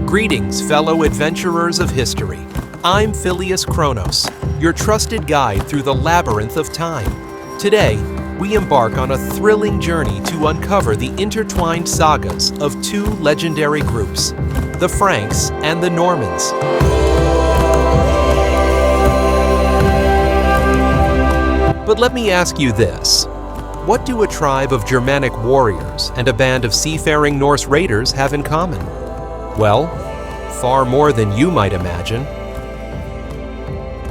Greetings, fellow adventurers of history. I'm Phileas Kronos, your trusted guide through the labyrinth of time. Today, we embark on a thrilling journey to uncover the intertwined sagas of two legendary groups, the Franks and the Normans. But let me ask you this. What do a tribe of Germanic warriors and a band of seafaring Norse raiders have in common? Well, far more than you might imagine.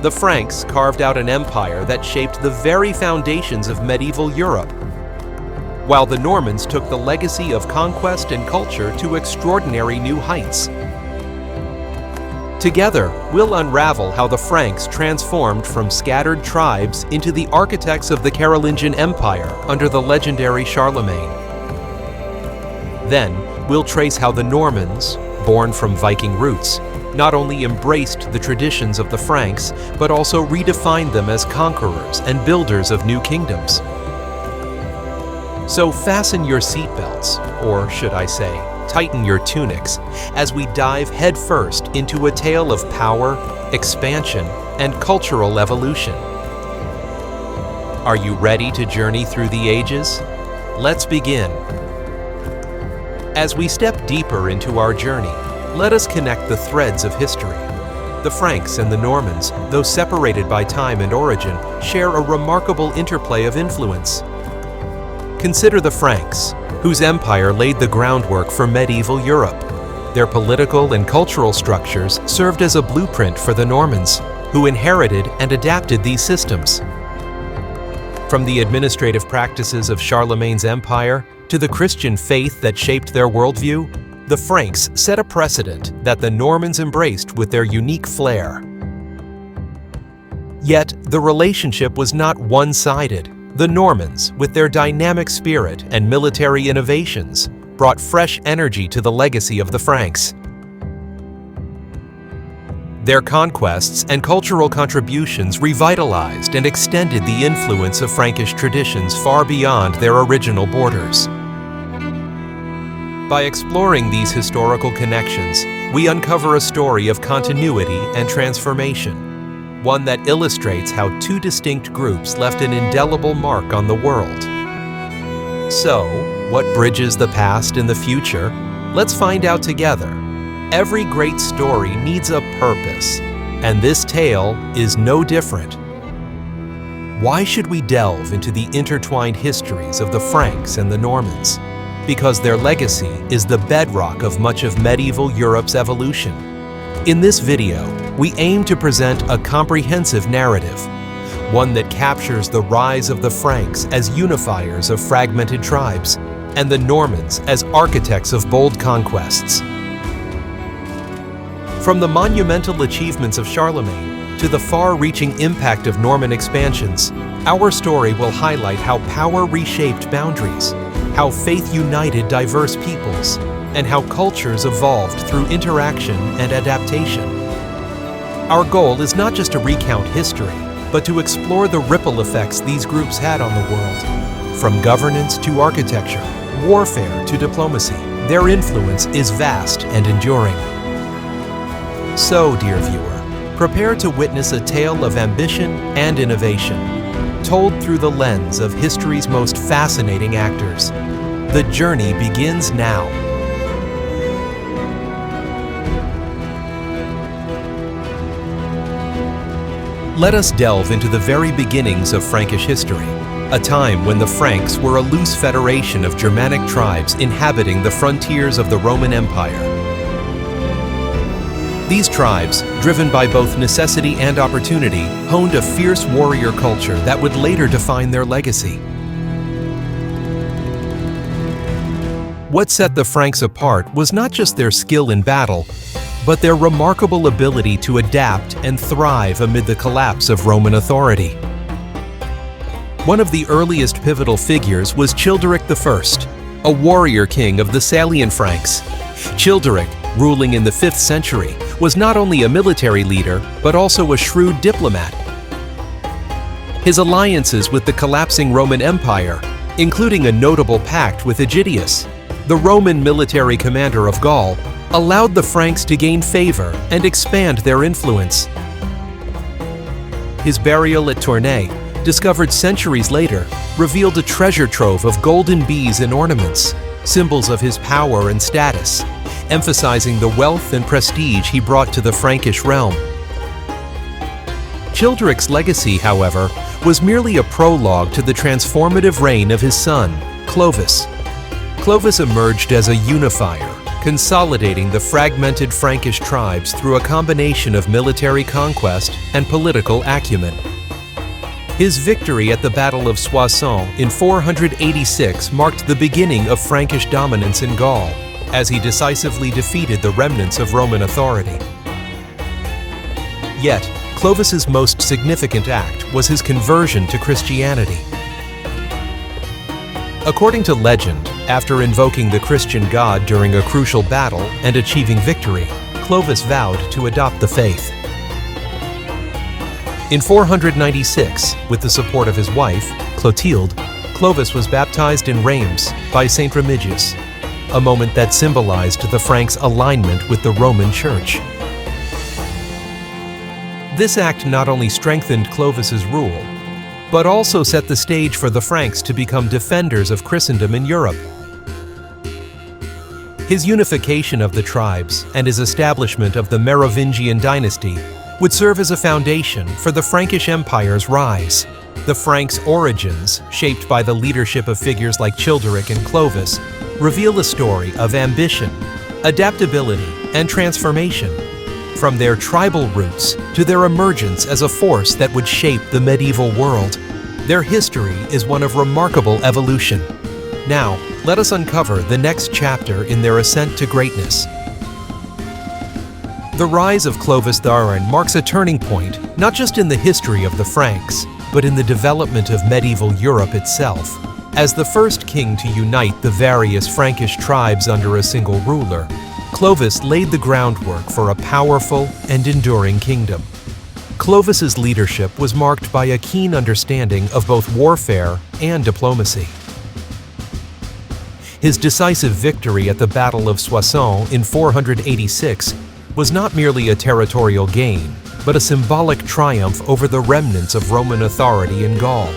The Franks carved out an empire that shaped the very foundations of medieval Europe, while the Normans took the legacy of conquest and culture to extraordinary new heights. Together, we'll unravel how the Franks transformed from scattered tribes into the architects of the Carolingian Empire under the legendary Charlemagne. Then, we'll trace how the Normans, born from Viking roots, not only embraced the traditions of the Franks, but also redefined them as conquerors and builders of new kingdoms. So fasten your seatbelts, or should I say, tighten your tunics, as we dive headfirst into a tale of power, expansion, and cultural evolution. Are you ready to journey through the ages? Let's begin. As we step deeper into our journey, let us connect the threads of history. The Franks and the Normans, though separated by time and origin, share a remarkable interplay of influence. Consider the Franks, whose empire laid the groundwork for medieval Europe. Their political and cultural structures served as a blueprint for the Normans, who inherited and adapted these systems. From the administrative practices of Charlemagne's empire to the Christian faith that shaped their worldview, the Franks set a precedent that the Normans embraced with their unique flair. Yet, the relationship was not one-sided. The Normans, with their dynamic spirit and military innovations, brought fresh energy to the legacy of the Franks. Their conquests and cultural contributions revitalized and extended the influence of Frankish traditions far beyond their original borders. By exploring these historical connections, we uncover a story of continuity and transformation, one that illustrates how two distinct groups left an indelible mark on the world. So, what bridges the past and the future? Let's find out together. Every great story needs a purpose, and this tale is no different. Why should we delve into the intertwined histories of the Franks and the Normans? Because their legacy is the bedrock of much of medieval Europe's evolution. In this video, we aim to present a comprehensive narrative, one that captures the rise of the Franks as unifiers of fragmented tribes, and the Normans as architects of bold conquests. From the monumental achievements of Charlemagne to the far-reaching impact of Norman expansions, our story will highlight how power reshaped boundaries, how faith united diverse peoples, and how cultures evolved through interaction and adaptation. Our goal is not just to recount history, but to explore the ripple effects these groups had on the world. From governance to architecture, warfare to diplomacy, their influence is vast and enduring. So, dear viewer, prepare to witness a tale of ambition and innovation, told through the lens of history's most fascinating actors. The journey begins now. Let us delve into the very beginnings of Frankish history, a time when the Franks were a loose federation of Germanic tribes inhabiting the frontiers of the Roman Empire. These tribes, driven by both necessity and opportunity, honed a fierce warrior culture that would later define their legacy. What set the Franks apart was not just their skill in battle, but their remarkable ability to adapt and thrive amid the collapse of Roman authority. One of the earliest pivotal figures was Childeric I, a warrior king of the Salian Franks. Childeric, ruling in the 5th century, was not only a military leader, but also a shrewd diplomat. His alliances with the collapsing Roman Empire, including a notable pact with Aegidius, the Roman military commander of Gaul, allowed the Franks to gain favor and expand their influence. His burial at Tournai, discovered centuries later, revealed a treasure trove of golden bees and ornaments, symbols of his power and status, emphasizing the wealth and prestige he brought to the Frankish realm. Childeric's legacy, however, was merely a prologue to the transformative reign of his son, Clovis. Clovis emerged as a unifier, consolidating the fragmented Frankish tribes through a combination of military conquest and political acumen. His victory at the Battle of Soissons in 486 marked the beginning of Frankish dominance in Gaul, as he decisively defeated the remnants of Roman authority. Yet, Clovis's most significant act was his conversion to Christianity. According to legend, after invoking the Christian god during a crucial battle and achieving victory, Clovis vowed to adopt the faith. In 496, with the support of his wife, Clotilde, Clovis was baptized in Reims by Saint Remigius, a moment that symbolized the Franks' alignment with the Roman Church. This act not only strengthened Clovis's rule, but also set the stage for the Franks to become defenders of Christendom in Europe. His unification of the tribes and his establishment of the Merovingian dynasty would serve as a foundation for the Frankish Empire's rise. The Franks' origins, shaped by the leadership of figures like Childeric and Clovis, reveal a story of ambition, adaptability, and transformation. From their tribal roots to their emergence as a force that would shape the medieval world, their history is one of remarkable evolution. Now, let us uncover the next chapter in their ascent to greatness. The rise of Clovis Tharin marks a turning point, not just in the history of the Franks, but in the development of medieval Europe itself. As the first king to unite the various Frankish tribes under a single ruler, Clovis laid the groundwork for a powerful and enduring kingdom. Clovis's leadership was marked by a keen understanding of both warfare and diplomacy. His decisive victory at the Battle of Soissons in 486 was not merely a territorial gain, but a symbolic triumph over the remnants of Roman authority in Gaul.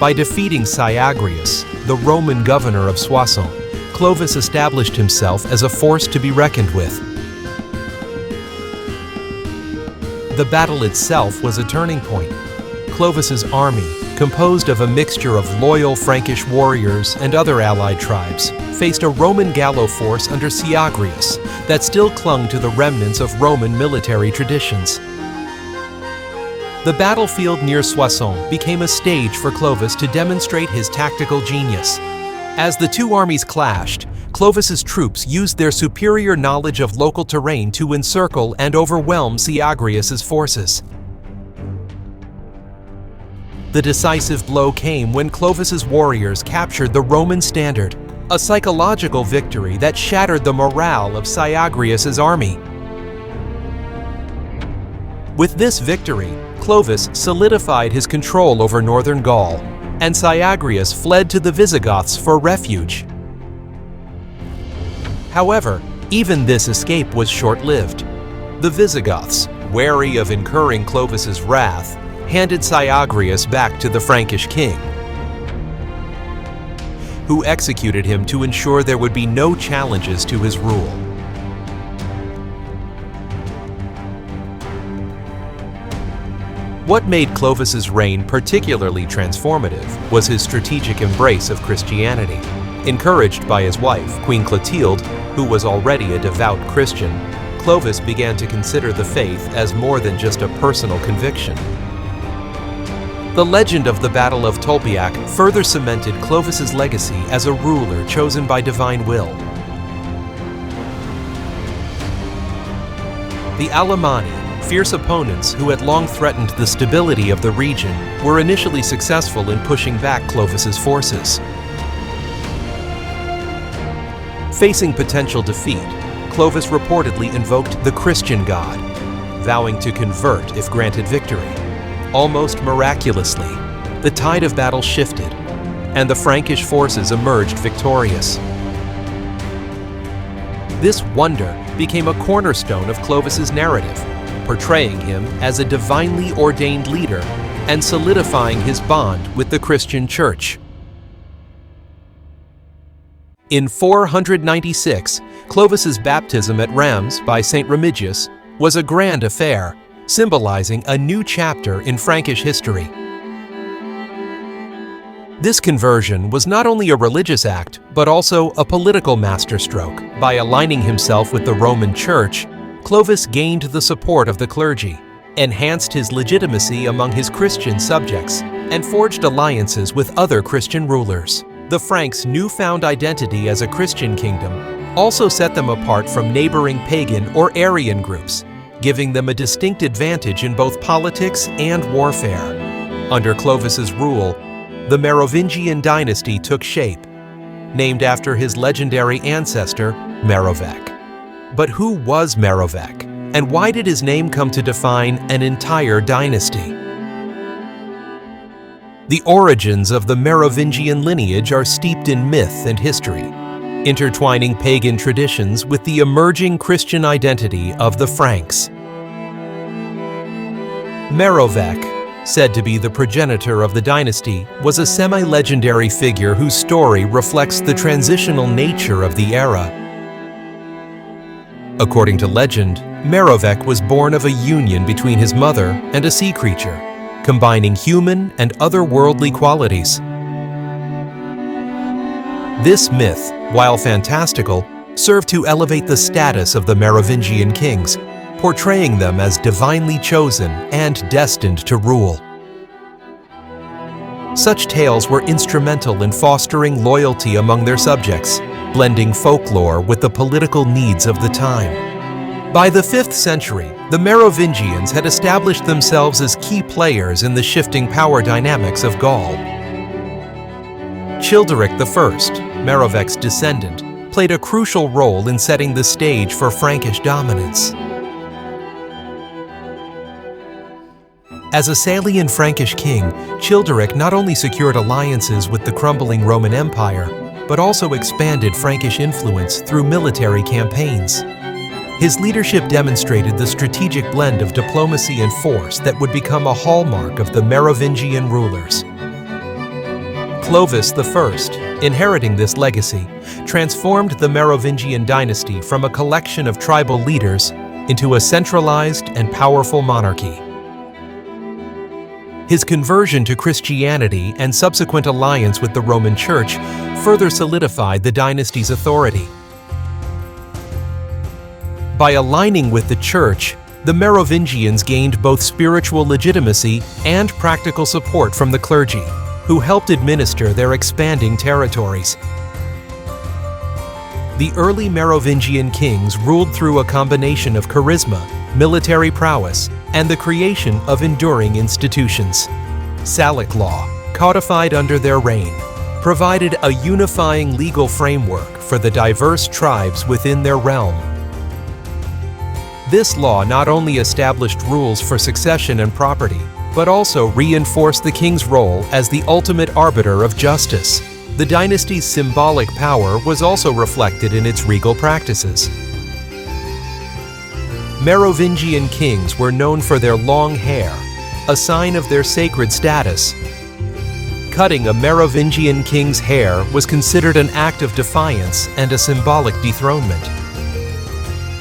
By defeating Syagrius, the Roman governor of Soissons, Clovis established himself as a force to be reckoned with. The battle itself was a turning point. Clovis's army, composed of a mixture of loyal Frankish warriors and other allied tribes, faced a Roman Gallo force under Syagrius that still clung to the remnants of Roman military traditions. The battlefield near Soissons became a stage for Clovis to demonstrate his tactical genius. As the two armies clashed, Clovis's troops used their superior knowledge of local terrain to encircle and overwhelm Syagrius's forces. The decisive blow came when Clovis's warriors captured the Roman standard, a psychological victory that shattered the morale of Syagrius's army. With this victory, Clovis solidified his control over northern Gaul, and Syagrius fled to the Visigoths for refuge. However, even this escape was short-lived. The Visigoths, wary of incurring Clovis's wrath, handed Syagrius back to the Frankish king, who executed him to ensure there would be no challenges to his rule. What made Clovis's reign particularly transformative was his strategic embrace of Christianity. Encouraged by his wife, Queen Clotilde, who was already a devout Christian, Clovis began to consider the faith as more than just a personal conviction. The legend of the Battle of Tolbiac further cemented Clovis's legacy as a ruler chosen by divine will. The Alemanni, fierce opponents who had long threatened the stability of the region, were initially successful in pushing back Clovis's forces. Facing potential defeat, Clovis reportedly invoked the Christian god, vowing to convert if granted victory. Almost miraculously, the tide of battle shifted, and the Frankish forces emerged victorious. This wonder became a cornerstone of Clovis's narrative, portraying him as a divinely ordained leader and solidifying his bond with the Christian Church. In 496, Clovis's baptism at Rheims by Saint Remigius was a grand affair, symbolizing a new chapter in Frankish history. This conversion was not only a religious act, but also a political masterstroke. By aligning himself with the Roman Church, Clovis gained the support of the clergy, enhanced his legitimacy among his Christian subjects, and forged alliances with other Christian rulers. The Franks' newfound identity as a Christian kingdom also set them apart from neighboring pagan or Arian groups, giving them a distinct advantage in both politics and warfare. Under Clovis's rule, the Merovingian dynasty took shape, named after his legendary ancestor, Merovech. But who was Merovech, and why did his name come to define an entire dynasty? The origins of the Merovingian lineage are steeped in myth and history, intertwining pagan traditions with the emerging Christian identity of the Franks. Merovech, said to be the progenitor of the dynasty, was a semi-legendary figure whose story reflects the transitional nature of the era. According to legend, Merovech was born of a union between his mother and a sea creature, combining human and otherworldly qualities. This myth, while fantastical, served to elevate the status of the Merovingian kings, portraying them as divinely chosen and destined to rule. Such tales were instrumental in fostering loyalty among their subjects, blending folklore with the political needs of the time. By the 5th century, the Merovingians had established themselves as key players in the shifting power dynamics of Gaul. Childeric I, Merovech's descendant, played a crucial role in setting the stage for Frankish dominance. As a Salian Frankish king, Childeric not only secured alliances with the crumbling Roman Empire, but also expanded Frankish influence through military campaigns. His leadership demonstrated the strategic blend of diplomacy and force that would become a hallmark of the Merovingian rulers. Clovis I, inheriting this legacy, transformed the Merovingian dynasty from a collection of tribal leaders into a centralized and powerful monarchy. His conversion to Christianity and subsequent alliance with the Roman Church further solidified the dynasty's authority. By aligning with the Church, the Merovingians gained both spiritual legitimacy and practical support from the clergy, who helped administer their expanding territories. The early Merovingian kings ruled through a combination of charisma, military prowess, and the creation of enduring institutions. Salic law, codified under their reign, provided a unifying legal framework for the diverse tribes within their realm. This law not only established rules for succession and property, but also reinforced the king's role as the ultimate arbiter of justice. The dynasty's symbolic power was also reflected in its regal practices. Merovingian kings were known for their long hair, a sign of their sacred status. Cutting a Merovingian king's hair was considered an act of defiance and a symbolic dethronement.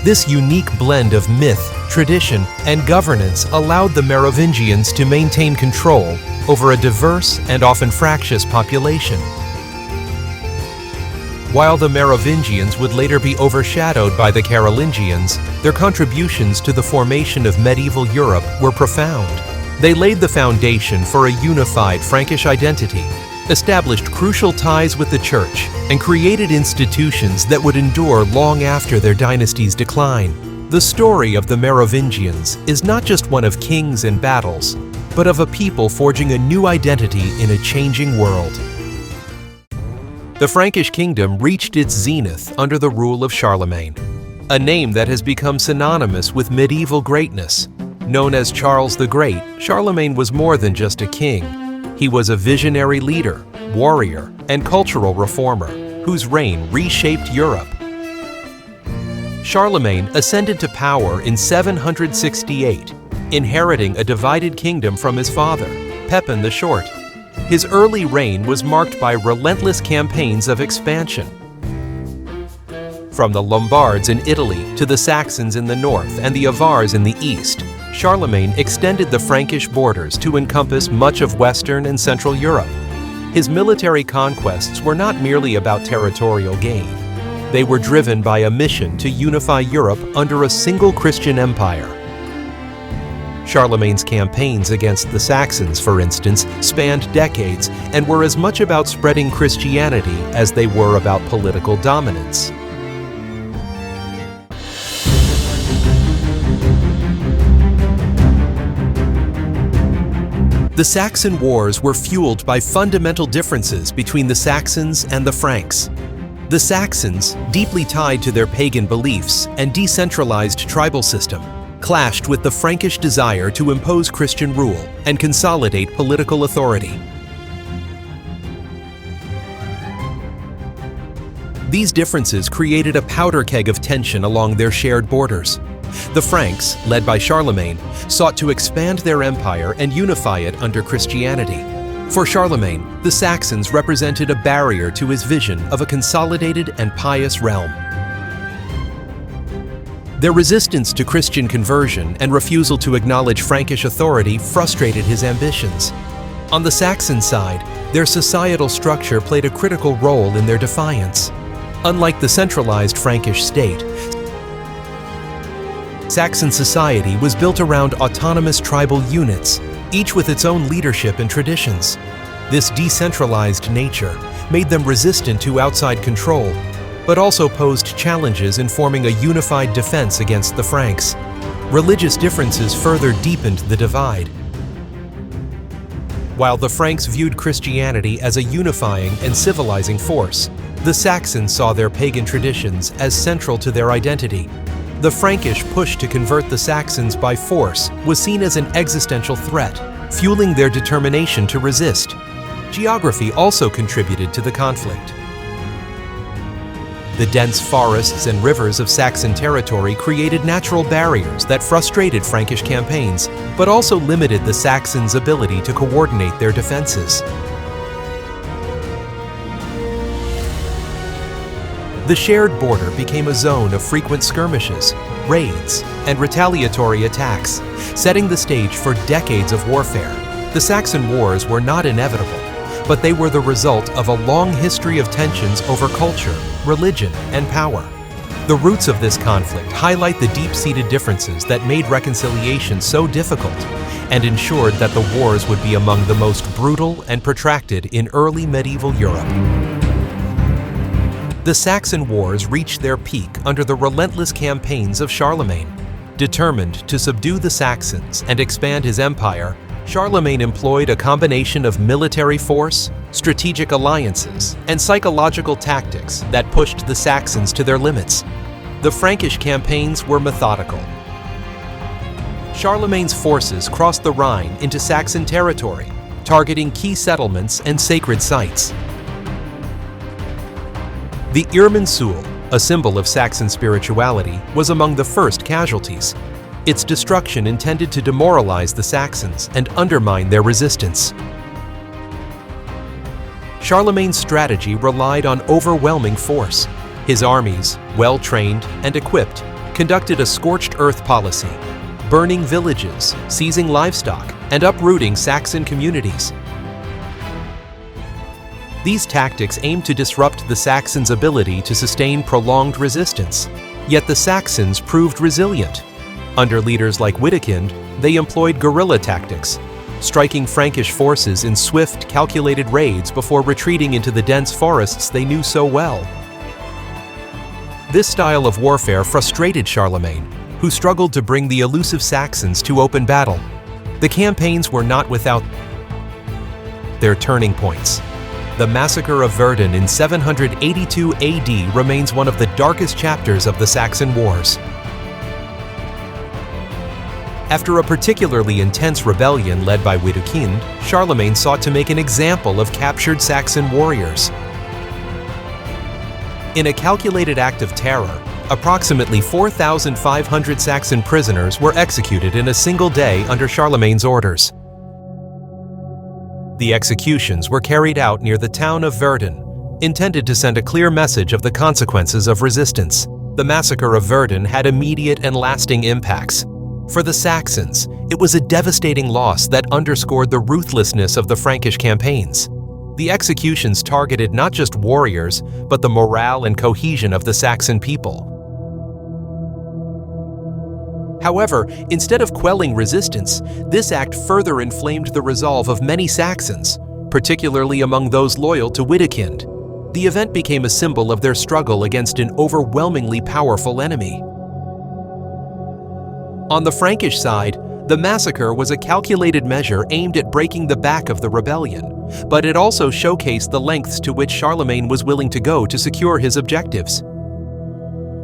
This unique blend of myth, tradition, and governance allowed the Merovingians to maintain control over a diverse and often fractious population. While the Merovingians would later be overshadowed by the Carolingians, their contributions to the formation of medieval Europe were profound. They laid the foundation for a unified Frankish identity, established crucial ties with the Church, and created institutions that would endure long after their dynasty's decline. The story of the Merovingians is not just one of kings and battles, but of a people forging a new identity in a changing world. The Frankish kingdom reached its zenith under the rule of Charlemagne, a name that has become synonymous with medieval greatness. Known as Charles the Great, Charlemagne was more than just a king. He was a visionary leader, warrior, and cultural reformer whose reign reshaped Europe. Charlemagne ascended to power in 768, inheriting a divided kingdom from his father, Pepin the Short. His early reign was marked by relentless campaigns of expansion. From the Lombards in Italy to the Saxons in the north and the Avars in the east, Charlemagne extended the Frankish borders to encompass much of Western and Central Europe. His military conquests were not merely about territorial gain. They were driven by a mission to unify Europe under a single Christian empire. Charlemagne's campaigns against the Saxons, for instance, spanned decades and were as much about spreading Christianity as they were about political dominance. The Saxon Wars were fueled by fundamental differences between the Saxons and the Franks. The Saxons, deeply tied to their pagan beliefs and decentralized tribal system, clashed with the Frankish desire to impose Christian rule and consolidate political authority. These differences created a powder keg of tension along their shared borders. The Franks, led by Charlemagne, sought to expand their empire and unify it under Christianity. For Charlemagne, the Saxons represented a barrier to his vision of a consolidated and pious realm. Their resistance to Christian conversion and refusal to acknowledge Frankish authority frustrated his ambitions. On the Saxon side, their societal structure played a critical role in their defiance. Unlike the centralized Frankish state, Saxon society was built around autonomous tribal units, each with its own leadership and traditions. This decentralized nature made them resistant to outside control, but also posed challenges in forming a unified defense against the Franks. Religious differences further deepened the divide. While the Franks viewed Christianity as a unifying and civilizing force, the Saxons saw their pagan traditions as central to their identity. The Frankish push to convert the Saxons by force was seen as an existential threat, fueling their determination to resist. Geography also contributed to the conflict. The dense forests and rivers of Saxon territory created natural barriers that frustrated Frankish campaigns, but also limited the Saxons' ability to coordinate their defenses. The shared border became a zone of frequent skirmishes, raids, and retaliatory attacks, setting the stage for decades of warfare. The Saxon Wars were not inevitable, but they were the result of a long history of tensions over culture, religion, and power. The roots of this conflict highlight the deep-seated differences that made reconciliation so difficult and ensured that the wars would be among the most brutal and protracted in early medieval Europe. The Saxon Wars reached their peak under the relentless campaigns of Charlemagne. Determined to subdue the Saxons and expand his empire, Charlemagne employed a combination of military force, strategic alliances, and psychological tactics that pushed the Saxons to their limits. The Frankish campaigns were methodical. Charlemagne's forces crossed the Rhine into Saxon territory, targeting key settlements and sacred sites. The Irminsul, a symbol of Saxon spirituality, was among the first casualties. Its destruction intended to demoralize the Saxons and undermine their resistance. Charlemagne's strategy relied on overwhelming force. His armies, well-trained and equipped, conducted a scorched earth policy, burning villages, seizing livestock, and uprooting Saxon communities. These tactics aimed to disrupt the Saxons' ability to sustain prolonged resistance. Yet the Saxons proved resilient. Under leaders like Witikind, they employed guerrilla tactics, striking Frankish forces in swift, calculated raids before retreating into the dense forests they knew so well. This style of warfare frustrated Charlemagne, who struggled to bring the elusive Saxons to open battle. The campaigns were not without their turning points. The massacre of Verdun in 782 AD remains one of the darkest chapters of the Saxon Wars. After a particularly intense rebellion led by Witikind, Charlemagne sought to make an example of captured Saxon warriors. In a calculated act of terror, approximately 4,500 Saxon prisoners were executed in a single day under Charlemagne's orders. The executions were carried out near the town of Verdun, intended to send a clear message of the consequences of resistance. The massacre of Verdun had immediate and lasting impacts. For the Saxons, it was a devastating loss that underscored the ruthlessness of the Frankish campaigns. The executions targeted not just warriors, but the morale and cohesion of the Saxon people. However, instead of quelling resistance, this act further inflamed the resolve of many Saxons, particularly among those loyal to Witikind. The event became a symbol of their struggle against an overwhelmingly powerful enemy. On the Frankish side, the massacre was a calculated measure aimed at breaking the back of the rebellion, but it also showcased the lengths to which Charlemagne was willing to go to secure his objectives.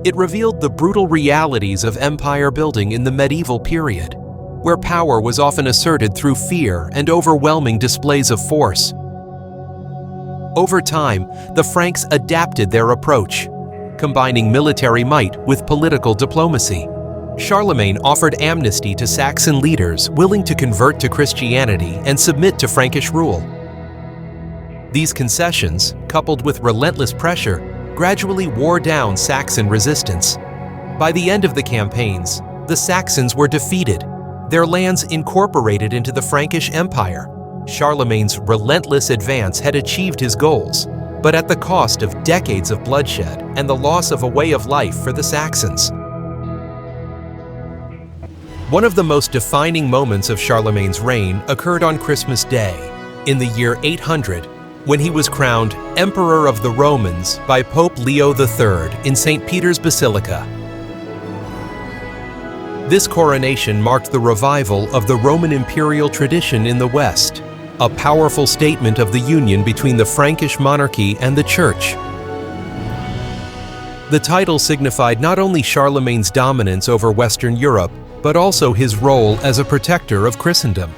It revealed the brutal realities of empire building in the medieval period, where power was often asserted through fear and overwhelming displays of force. Over time, the Franks adapted their approach, combining military might with political diplomacy. Charlemagne offered amnesty to Saxon leaders willing to convert to Christianity and submit to Frankish rule. These concessions, coupled with relentless pressure, gradually wore down Saxon resistance. By the end of the campaigns, the Saxons were defeated, their lands incorporated into the Frankish Empire. Charlemagne's relentless advance had achieved his goals, but at the cost of decades of bloodshed and the loss of a way of life for the Saxons. One of the most defining moments of Charlemagne's reign occurred on Christmas Day, in the year 800, when he was crowned Emperor of the Romans by Pope Leo III in St. Peter's Basilica. This coronation marked the revival of the Roman imperial tradition in the West, a powerful statement of the union between the Frankish monarchy and the Church. The title signified not only Charlemagne's dominance over Western Europe, but also his role as a protector of Christendom.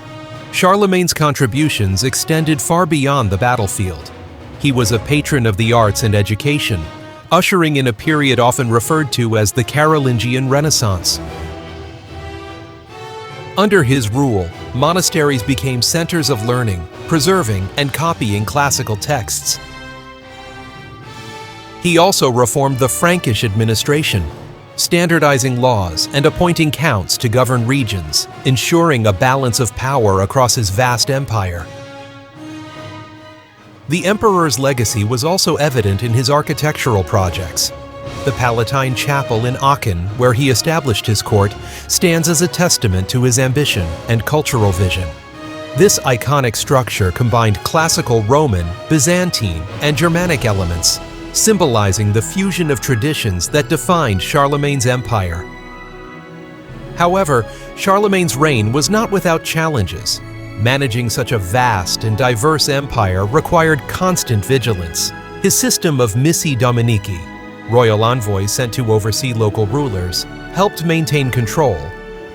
Charlemagne's contributions extended far beyond the battlefield. He was a patron of the arts and education, ushering in a period often referred to as the Carolingian Renaissance. Under his rule, monasteries became centers of learning, preserving and copying classical texts. He also reformed the Frankish administration, standardizing laws and appointing counts to govern regions, ensuring a balance of power across his vast empire. The emperor's legacy was also evident in his architectural projects. The Palatine Chapel in Aachen, where he established his court, stands as a testament to his ambition and cultural vision. This iconic structure combined classical Roman, Byzantine, and Germanic elements, symbolizing the fusion of traditions that defined Charlemagne's empire. However, Charlemagne's reign was not without challenges. Managing such a vast and diverse empire required constant vigilance. His system of missi dominici, royal envoys sent to oversee local rulers, helped maintain control,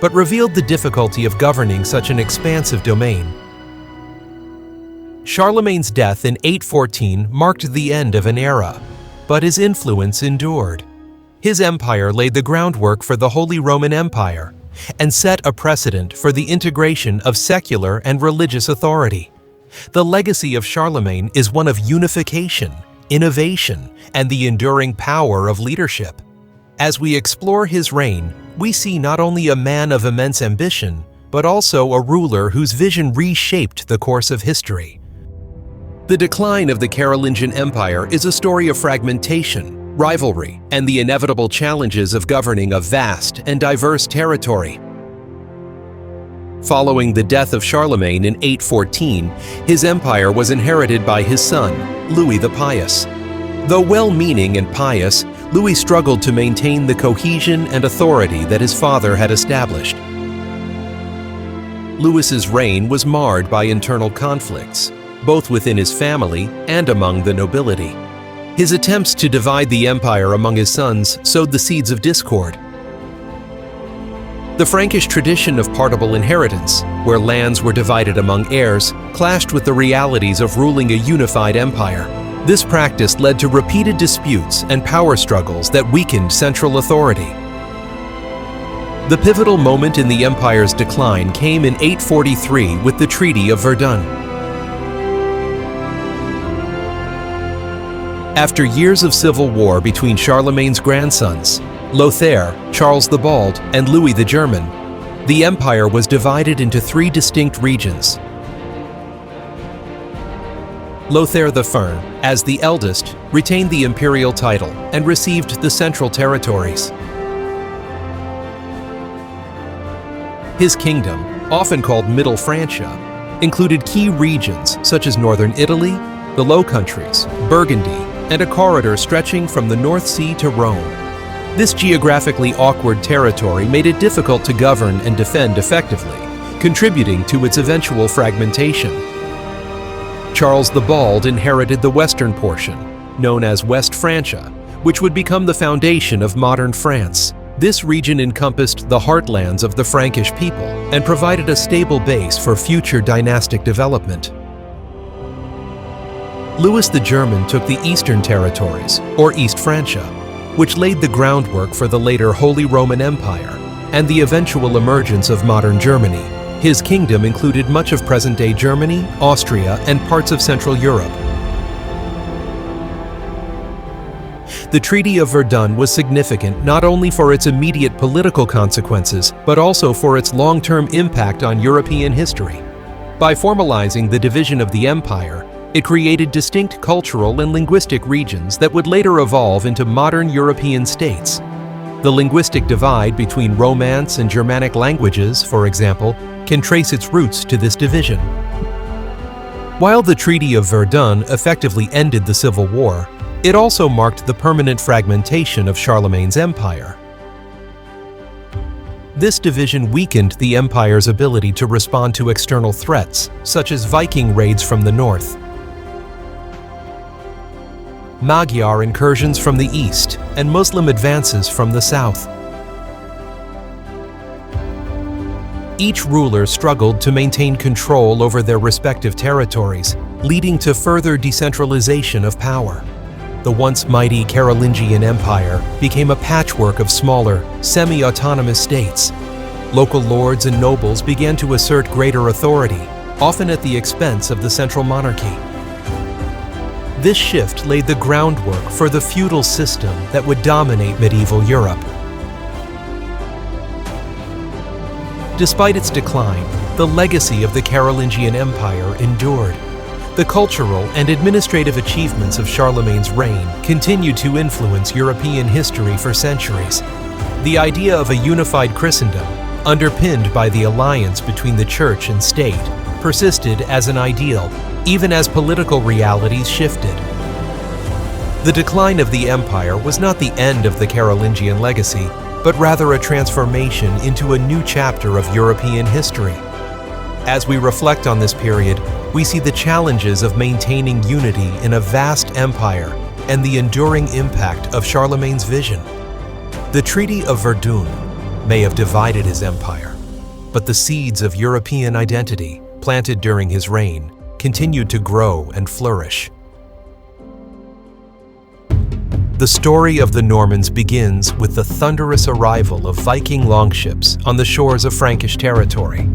but revealed the difficulty of governing such an expansive domain. Charlemagne's death in 814 marked the end of an era, but his influence endured. His empire laid the groundwork for the Holy Roman Empire and set a precedent for the integration of secular and religious authority. The legacy of Charlemagne is one of unification, innovation, and the enduring power of leadership. As we explore his reign, we see not only a man of immense ambition, but also a ruler whose vision reshaped the course of history. The decline of the Carolingian Empire is a story of fragmentation, rivalry, and the inevitable challenges of governing a vast and diverse territory. Following the death of Charlemagne in 814, his empire was inherited by his son, Louis the Pious. Though well-meaning and pious, Louis struggled to maintain the cohesion and authority that his father had established. Louis's reign was marred by internal conflicts, both within his family and among the nobility. His attempts to divide the empire among his sons sowed the seeds of discord. The Frankish tradition of partible inheritance, where lands were divided among heirs, clashed with the realities of ruling a unified empire. This practice led to repeated disputes and power struggles that weakened central authority. The pivotal moment in the empire's decline came in 843 with the Treaty of Verdun. After years of civil war between Charlemagne's grandsons, Lothair, Charles the Bald, and Louis the German, the empire was divided into three distinct regions. Lothair the Fern, as the eldest, retained the imperial title and received the central territories. His kingdom, often called Middle Francia, included key regions such as northern Italy, the Low Countries, Burgundy, and a corridor stretching from the North Sea to Rome. This geographically awkward territory made it difficult to govern and defend effectively, contributing to its eventual fragmentation. Charles the Bald inherited the western portion, known as West Francia, which would become the foundation of modern France. This region encompassed the heartlands of the Frankish people and provided a stable base for future dynastic development. Louis the German took the eastern territories, or East Francia, which laid the groundwork for the later Holy Roman Empire and the eventual emergence of modern Germany. His kingdom included much of present-day Germany, Austria, and parts of Central Europe. The Treaty of Verdun was significant not only for its immediate political consequences, but also for its long-term impact on European history. By formalizing the division of the empire, it created distinct cultural and linguistic regions that would later evolve into modern European states. The linguistic divide between Romance and Germanic languages, for example, can trace its roots to this division. While the Treaty of Verdun effectively ended the Civil War, it also marked the permanent fragmentation of Charlemagne's empire. This division weakened the empire's ability to respond to external threats, such as Viking raids from the north, Magyar incursions from the east, and Muslim advances from the south. Each ruler struggled to maintain control over their respective territories, leading to further decentralization of power. The once mighty Carolingian Empire became a patchwork of smaller, semi-autonomous states. Local lords and nobles began to assert greater authority, often at the expense of the central monarchy. This shift laid the groundwork for the feudal system that would dominate medieval Europe. Despite its decline, the legacy of the Carolingian Empire endured. The cultural and administrative achievements of Charlemagne's reign continued to influence European history for centuries. The idea of a unified Christendom, underpinned by the alliance between the church and state, persisted as an ideal, even as political realities shifted. The decline of the empire was not the end of the Carolingian legacy, but rather a transformation into a new chapter of European history. As we reflect on this period, we see the challenges of maintaining unity in a vast empire and the enduring impact of Charlemagne's vision. The Treaty of Verdun may have divided his empire, but the seeds of European identity, planted during his reign, continued to grow and flourish. The story of the Normans begins with the thunderous arrival of Viking longships on the shores of Frankish territory.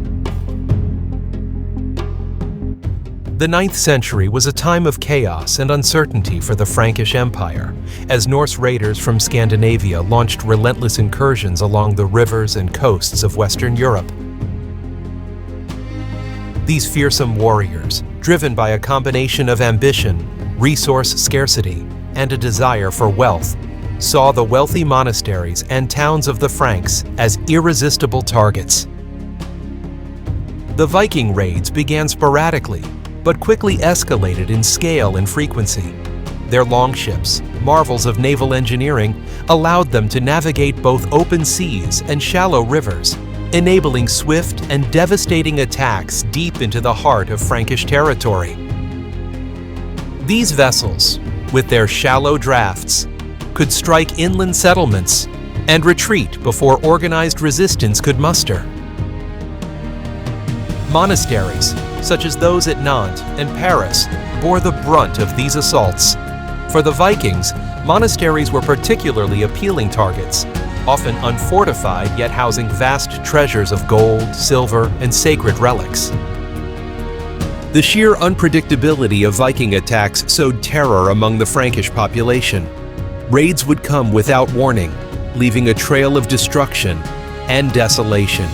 The 9th century was a time of chaos and uncertainty for the Frankish Empire, as Norse raiders from Scandinavia launched relentless incursions along the rivers and coasts of Western Europe. These fearsome warriors, driven by a combination of ambition, resource scarcity, and a desire for wealth, saw the wealthy monasteries and towns of the Franks as irresistible targets. The Viking raids began sporadically, but quickly escalated in scale and frequency. Their longships, marvels of naval engineering, allowed them to navigate both open seas and shallow rivers, enabling swift and devastating attacks deep into the heart of Frankish territory. These vessels, with their shallow drafts, could strike inland settlements and retreat before organized resistance could muster. Monasteries, such as those at Nantes and Paris, bore the brunt of these assaults. For the Vikings, monasteries were particularly appealing targets, often unfortified yet housing vast treasures of gold, silver, and sacred relics. The sheer unpredictability of Viking attacks sowed terror among the Frankish population. Raids would come without warning, leaving a trail of destruction and desolation.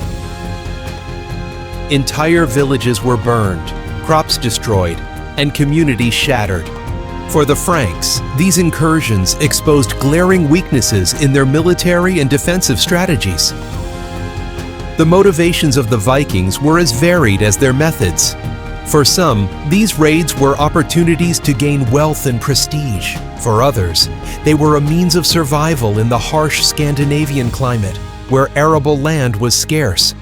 Entire villages were burned, crops destroyed, and communities shattered. For the Franks, these incursions exposed glaring weaknesses in their military and defensive strategies. The motivations of the Vikings were as varied as their methods. For some, these raids were opportunities to gain wealth and prestige. For others, they were a means of survival in the harsh Scandinavian climate, where arable land was scarce.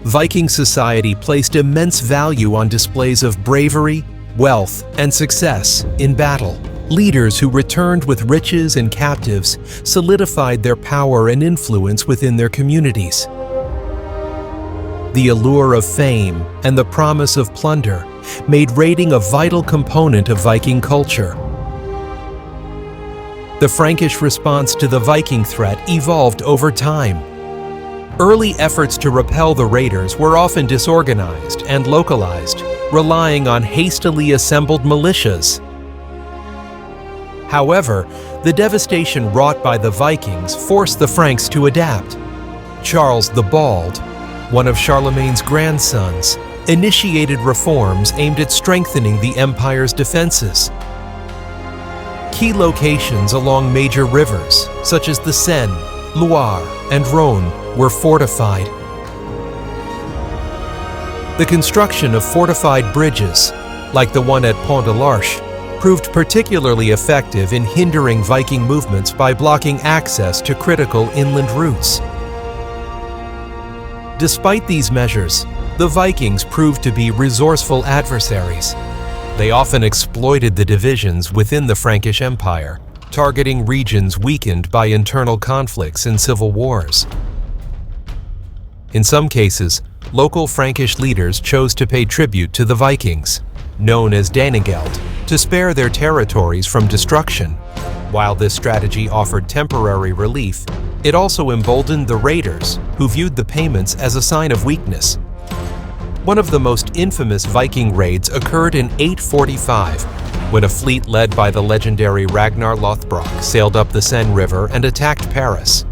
Viking society placed immense value on displays of bravery, wealth, and success in battle. Leaders who returned with riches and captives solidified their power and influence within their communities. The allure of fame and the promise of plunder made raiding a vital component of Viking culture. The Frankish response to the Viking threat evolved over time. Early efforts to repel the raiders were often disorganized and localized, relying on hastily assembled militias. However, the devastation wrought by the Vikings forced the Franks to adapt. Charles the Bald, one of Charlemagne's grandsons, initiated reforms aimed at strengthening the empire's defenses. Key locations along major rivers, such as the Seine, Loire, and Rhône, were fortified. The construction of fortified bridges, like the one at Pont de l'Arche, proved particularly effective in hindering Viking movements by blocking access to critical inland routes. Despite these measures, the Vikings proved to be resourceful adversaries. They often exploited the divisions within the Frankish Empire, targeting regions weakened by internal conflicts and civil wars. In some cases, local Frankish leaders chose to pay tribute to the Vikings, known as Danegeld, to spare their territories from destruction. While this strategy offered temporary relief, it also emboldened the raiders, who viewed the payments as a sign of weakness. One of the most infamous Viking raids occurred in 845, when a fleet led by the legendary Ragnar Lothbrok sailed up the Seine River and attacked Paris.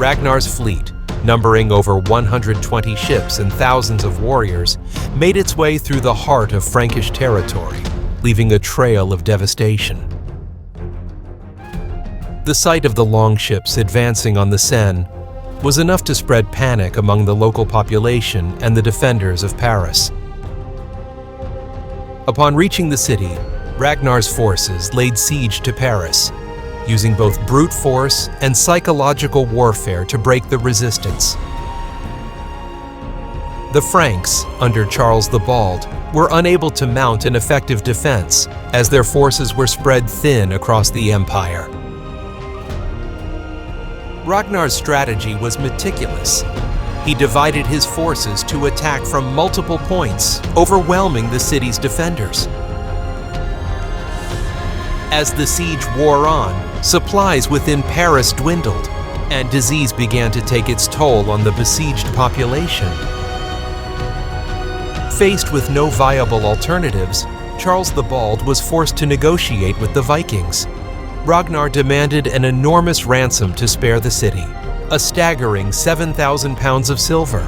Ragnar's fleet, numbering over 120 ships and thousands of warriors, made its way through the heart of Frankish territory, leaving a trail of devastation. The sight of the longships advancing on the Seine was enough to spread panic among the local population and the defenders of Paris. Upon reaching the city, Ragnar's forces laid siege to Paris, using both brute force and psychological warfare to break the resistance. The Franks, under Charles the Bald, were unable to mount an effective defense as their forces were spread thin across the empire. Ragnar's strategy was meticulous. He divided his forces to attack from multiple points, overwhelming the city's defenders. As the siege wore on, supplies within Paris dwindled, and disease began to take its toll on the besieged population. Faced with no viable alternatives, Charles the Bald was forced to negotiate with the Vikings. Ragnar demanded an enormous ransom to spare the city, a staggering 7,000 pounds of silver,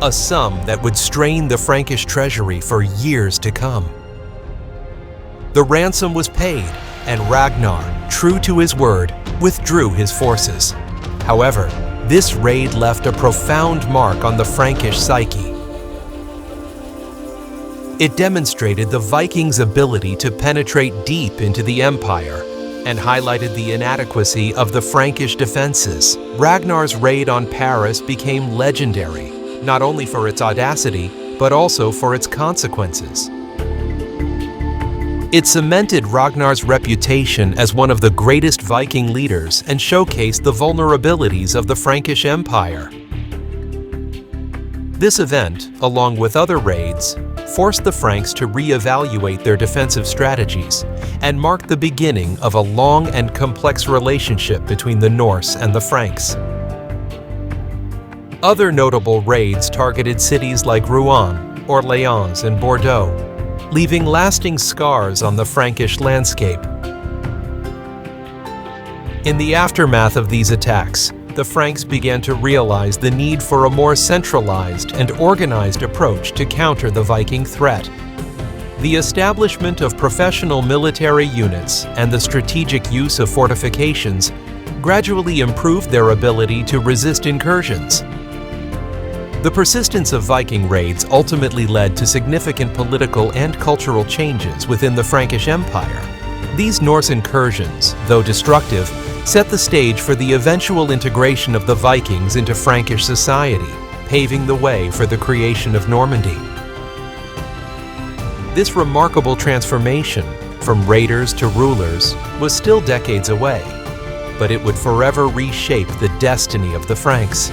a sum that would strain the Frankish treasury for years to come. The ransom was paid, and Ragnar, true to his word, withdrew his forces. However, this raid left a profound mark on the Frankish psyche. It demonstrated the Vikings' ability to penetrate deep into the empire and highlighted the inadequacy of the Frankish defenses. Ragnar's raid on Paris became legendary, not only for its audacity, but also for its consequences. It cemented Ragnar's reputation as one of the greatest Viking leaders and showcased the vulnerabilities of the Frankish Empire. This event, along with other raids, forced the Franks to re-evaluate their defensive strategies and marked the beginning of a long and complex relationship between the Norse and the Franks. Other notable raids targeted cities like Rouen, Orléans, and Bordeaux, leaving lasting scars on the Frankish landscape. In the aftermath of these attacks, the Franks began to realize the need for a more centralized and organized approach to counter the Viking threat. The establishment of professional military units and the strategic use of fortifications gradually improved their ability to resist incursions. The persistence of Viking raids ultimately led to significant political and cultural changes within the Frankish Empire. These Norse incursions, though destructive, set the stage for the eventual integration of the Vikings into Frankish society, paving the way for the creation of Normandy. This remarkable transformation, from raiders to rulers, was still decades away, but it would forever reshape the destiny of the Franks.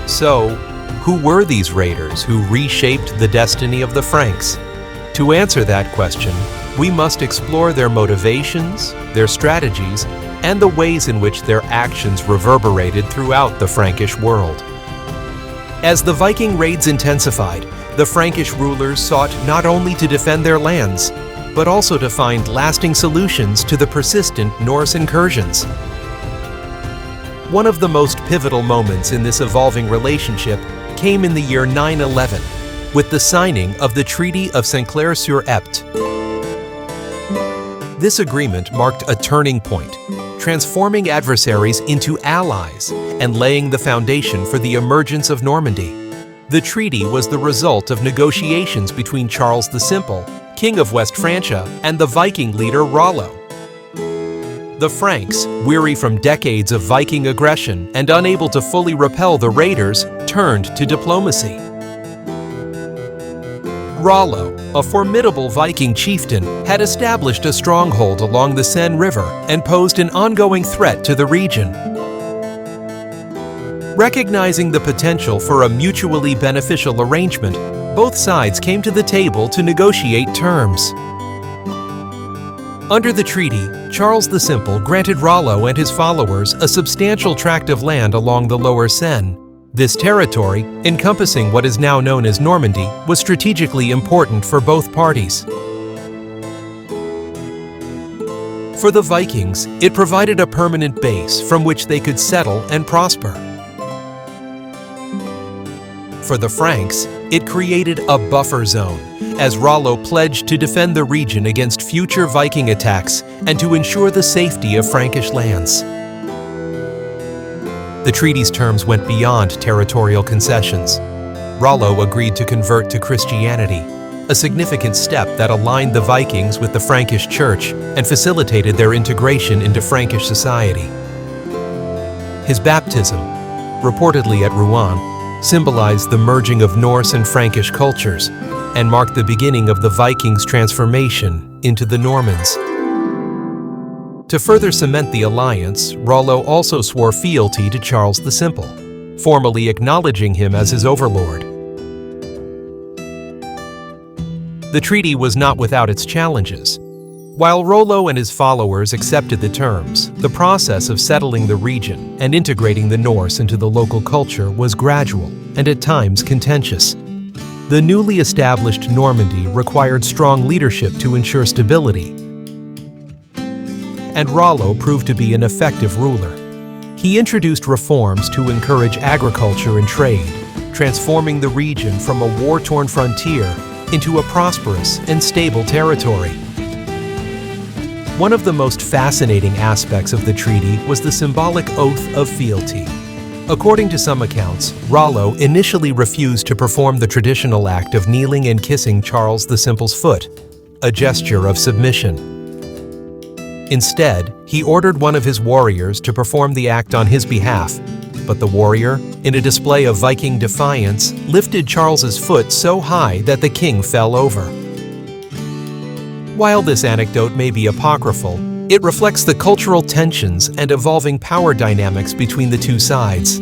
So, who were these raiders who reshaped the destiny of the Franks? To answer that question, we must explore their motivations, their strategies, and the ways in which their actions reverberated throughout the Frankish world. As the Viking raids intensified, the Frankish rulers sought not only to defend their lands, but also to find lasting solutions to the persistent Norse incursions. One of the most pivotal moments in this evolving relationship came in the year 911, with the signing of the Treaty of Saint-Clair-sur-Epte. This agreement marked a turning point, transforming adversaries into allies and laying the foundation for the emergence of Normandy. The treaty was the result of negotiations between Charles the Simple, King of West Francia, and the Viking leader Rollo. The Franks, weary from decades of Viking aggression and unable to fully repel the raiders, turned to diplomacy. Rollo, a formidable Viking chieftain, had established a stronghold along the Seine River and posed an ongoing threat to the region. Recognizing the potential for a mutually beneficial arrangement, both sides came to the table to negotiate terms. Under the treaty, Charles the Simple granted Rollo and his followers a substantial tract of land along the lower Seine. This territory, encompassing what is now known as Normandy, was strategically important for both parties. For the Vikings, it provided a permanent base from which they could settle and prosper. For the Franks, it created a buffer zone, as Rollo pledged to defend the region against future Viking attacks and to ensure the safety of Frankish lands. The treaty's terms went beyond territorial concessions. Rollo agreed to convert to Christianity, a significant step that aligned the Vikings with the Frankish Church and facilitated their integration into Frankish society. His baptism, reportedly at Rouen, symbolized the merging of Norse and Frankish cultures and marked the beginning of the Vikings' transformation into the Normans. To further cement the alliance, Rollo also swore fealty to Charles the Simple, formally acknowledging him as his overlord. The treaty was not without its challenges. While Rollo and his followers accepted the terms, the process of settling the region and integrating the Norse into the local culture was gradual and at times contentious. The newly established Normandy required strong leadership to ensure stability, and Rollo proved to be an effective ruler. He introduced reforms to encourage agriculture and trade, transforming the region from a war-torn frontier into a prosperous and stable territory. One of the most fascinating aspects of the treaty was the symbolic oath of fealty. According to some accounts, Rollo initially refused to perform the traditional act of kneeling and kissing Charles the Simple's foot, a gesture of submission. Instead, he ordered one of his warriors to perform the act on his behalf, but the warrior, in a display of Viking defiance, lifted Charles's foot so high that the king fell over. While this anecdote may be apocryphal, it reflects the cultural tensions and evolving power dynamics between the two sides.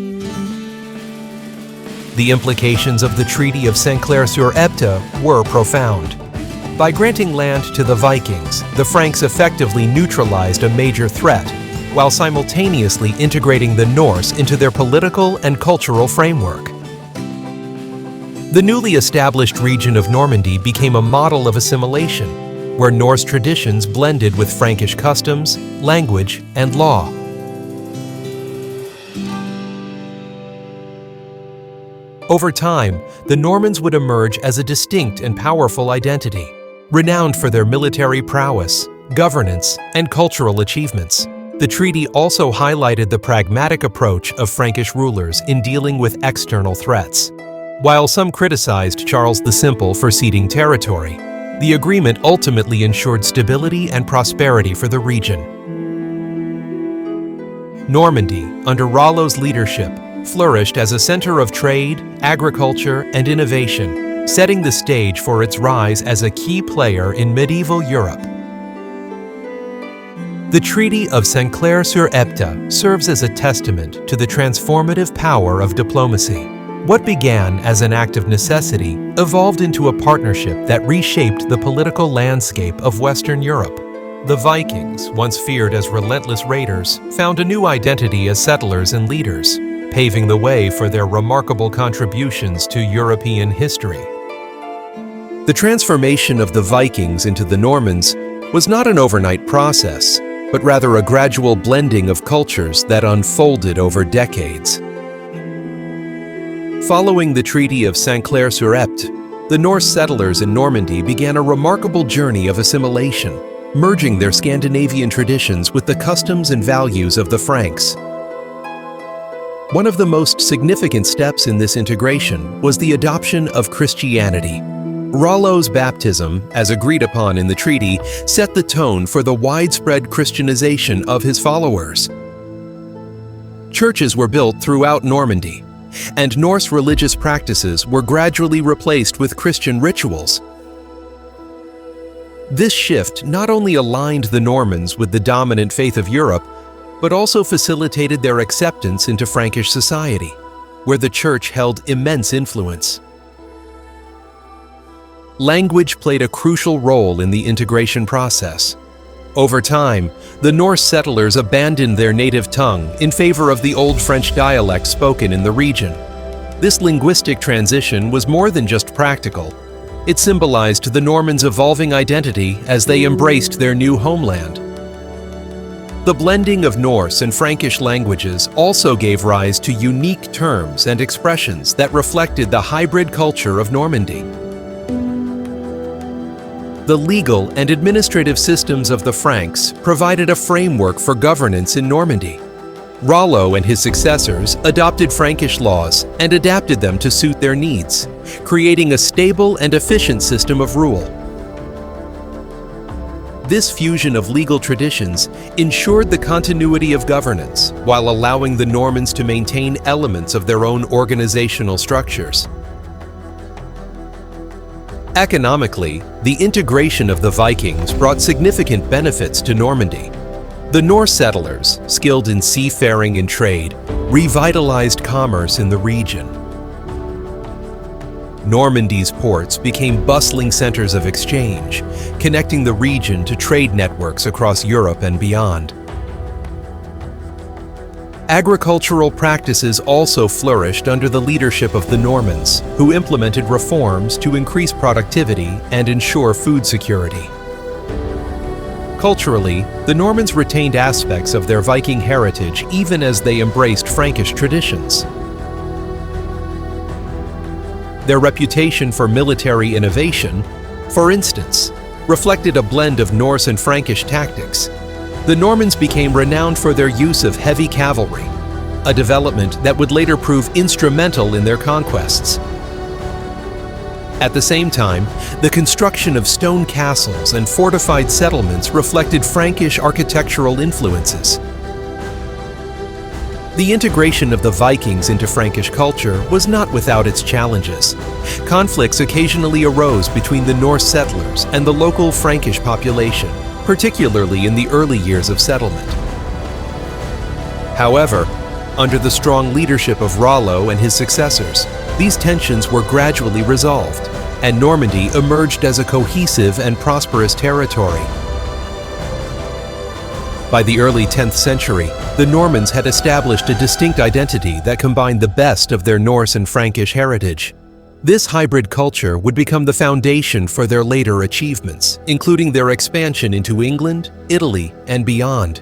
The implications of the Treaty of Saint-Clair-sur-Epte were profound. By granting land to the Vikings, the Franks effectively neutralized a major threat, while simultaneously integrating the Norse into their political and cultural framework. The newly established region of Normandy became a model of assimilation, where Norse traditions blended with Frankish customs, language, and law. Over time, the Normans would emerge as a distinct and powerful identity, renowned for their military prowess, governance, and cultural achievements. The treaty also highlighted the pragmatic approach of Frankish rulers in dealing with external threats. While some criticized Charles the Simple for ceding territory, the agreement ultimately ensured stability and prosperity for the region. Normandy, under Rollo's leadership, flourished as a center of trade, agriculture, and innovation, setting the stage for its rise as a key player in medieval Europe. The Treaty of Saint-Clair-sur-Epte serves as a testament to the transformative power of diplomacy. What began as an act of necessity evolved into a partnership that reshaped the political landscape of Western Europe. The Vikings, once feared as relentless raiders, found a new identity as settlers and leaders, paving the way for their remarkable contributions to European history. The transformation of the Vikings into the Normans was not an overnight process, but rather a gradual blending of cultures that unfolded over decades. Following the Treaty of Saint-Clair-sur-Epte, the Norse settlers in Normandy began a remarkable journey of assimilation, merging their Scandinavian traditions with the customs and values of the Franks. One of the most significant steps in this integration was the adoption of Christianity. Rollo's baptism, as agreed upon in the treaty, set the tone for the widespread Christianization of his followers. Churches were built throughout Normandy, and Norse religious practices were gradually replaced with Christian rituals. This shift not only aligned the Normans with the dominant faith of Europe, but also facilitated their acceptance into Frankish society, where the church held immense influence. Language played a crucial role in the integration process. Over time, the Norse settlers abandoned their native tongue in favor of the Old French dialect spoken in the region. This linguistic transition was more than just practical. It symbolized the Normans' evolving identity as they embraced their new homeland. The blending of Norse and Frankish languages also gave rise to unique terms and expressions that reflected the hybrid culture of Normandy. The legal and administrative systems of the Franks provided a framework for governance in Normandy. Rollo and his successors adopted Frankish laws and adapted them to suit their needs, creating a stable and efficient system of rule. This fusion of legal traditions ensured the continuity of governance while allowing the Normans to maintain elements of their own organizational structures. Economically, the integration of the Vikings brought significant benefits to Normandy. The Norse settlers, skilled in seafaring and trade, revitalized commerce in the region. Normandy's ports became bustling centers of exchange, connecting the region to trade networks across Europe and beyond. Agricultural practices also flourished under the leadership of the Normans, who implemented reforms to increase productivity and ensure food security. Culturally, the Normans retained aspects of their Viking heritage even as they embraced Frankish traditions. Their reputation for military innovation, for instance, reflected a blend of Norse and Frankish tactics. The Normans became renowned for their use of heavy cavalry, a development that would later prove instrumental in their conquests. At the same time, the construction of stone castles and fortified settlements reflected Frankish architectural influences. The integration of the Vikings into Frankish culture was not without its challenges. Conflicts occasionally arose between the Norse settlers and the local Frankish population, particularly in the early years of settlement. However, under the strong leadership of Rollo and his successors, these tensions were gradually resolved, and Normandy emerged as a cohesive and prosperous territory. By the early 10th century, the Normans had established a distinct identity that combined the best of their Norse and Frankish heritage. This hybrid culture would become the foundation for their later achievements, including their expansion into England, Italy, and beyond.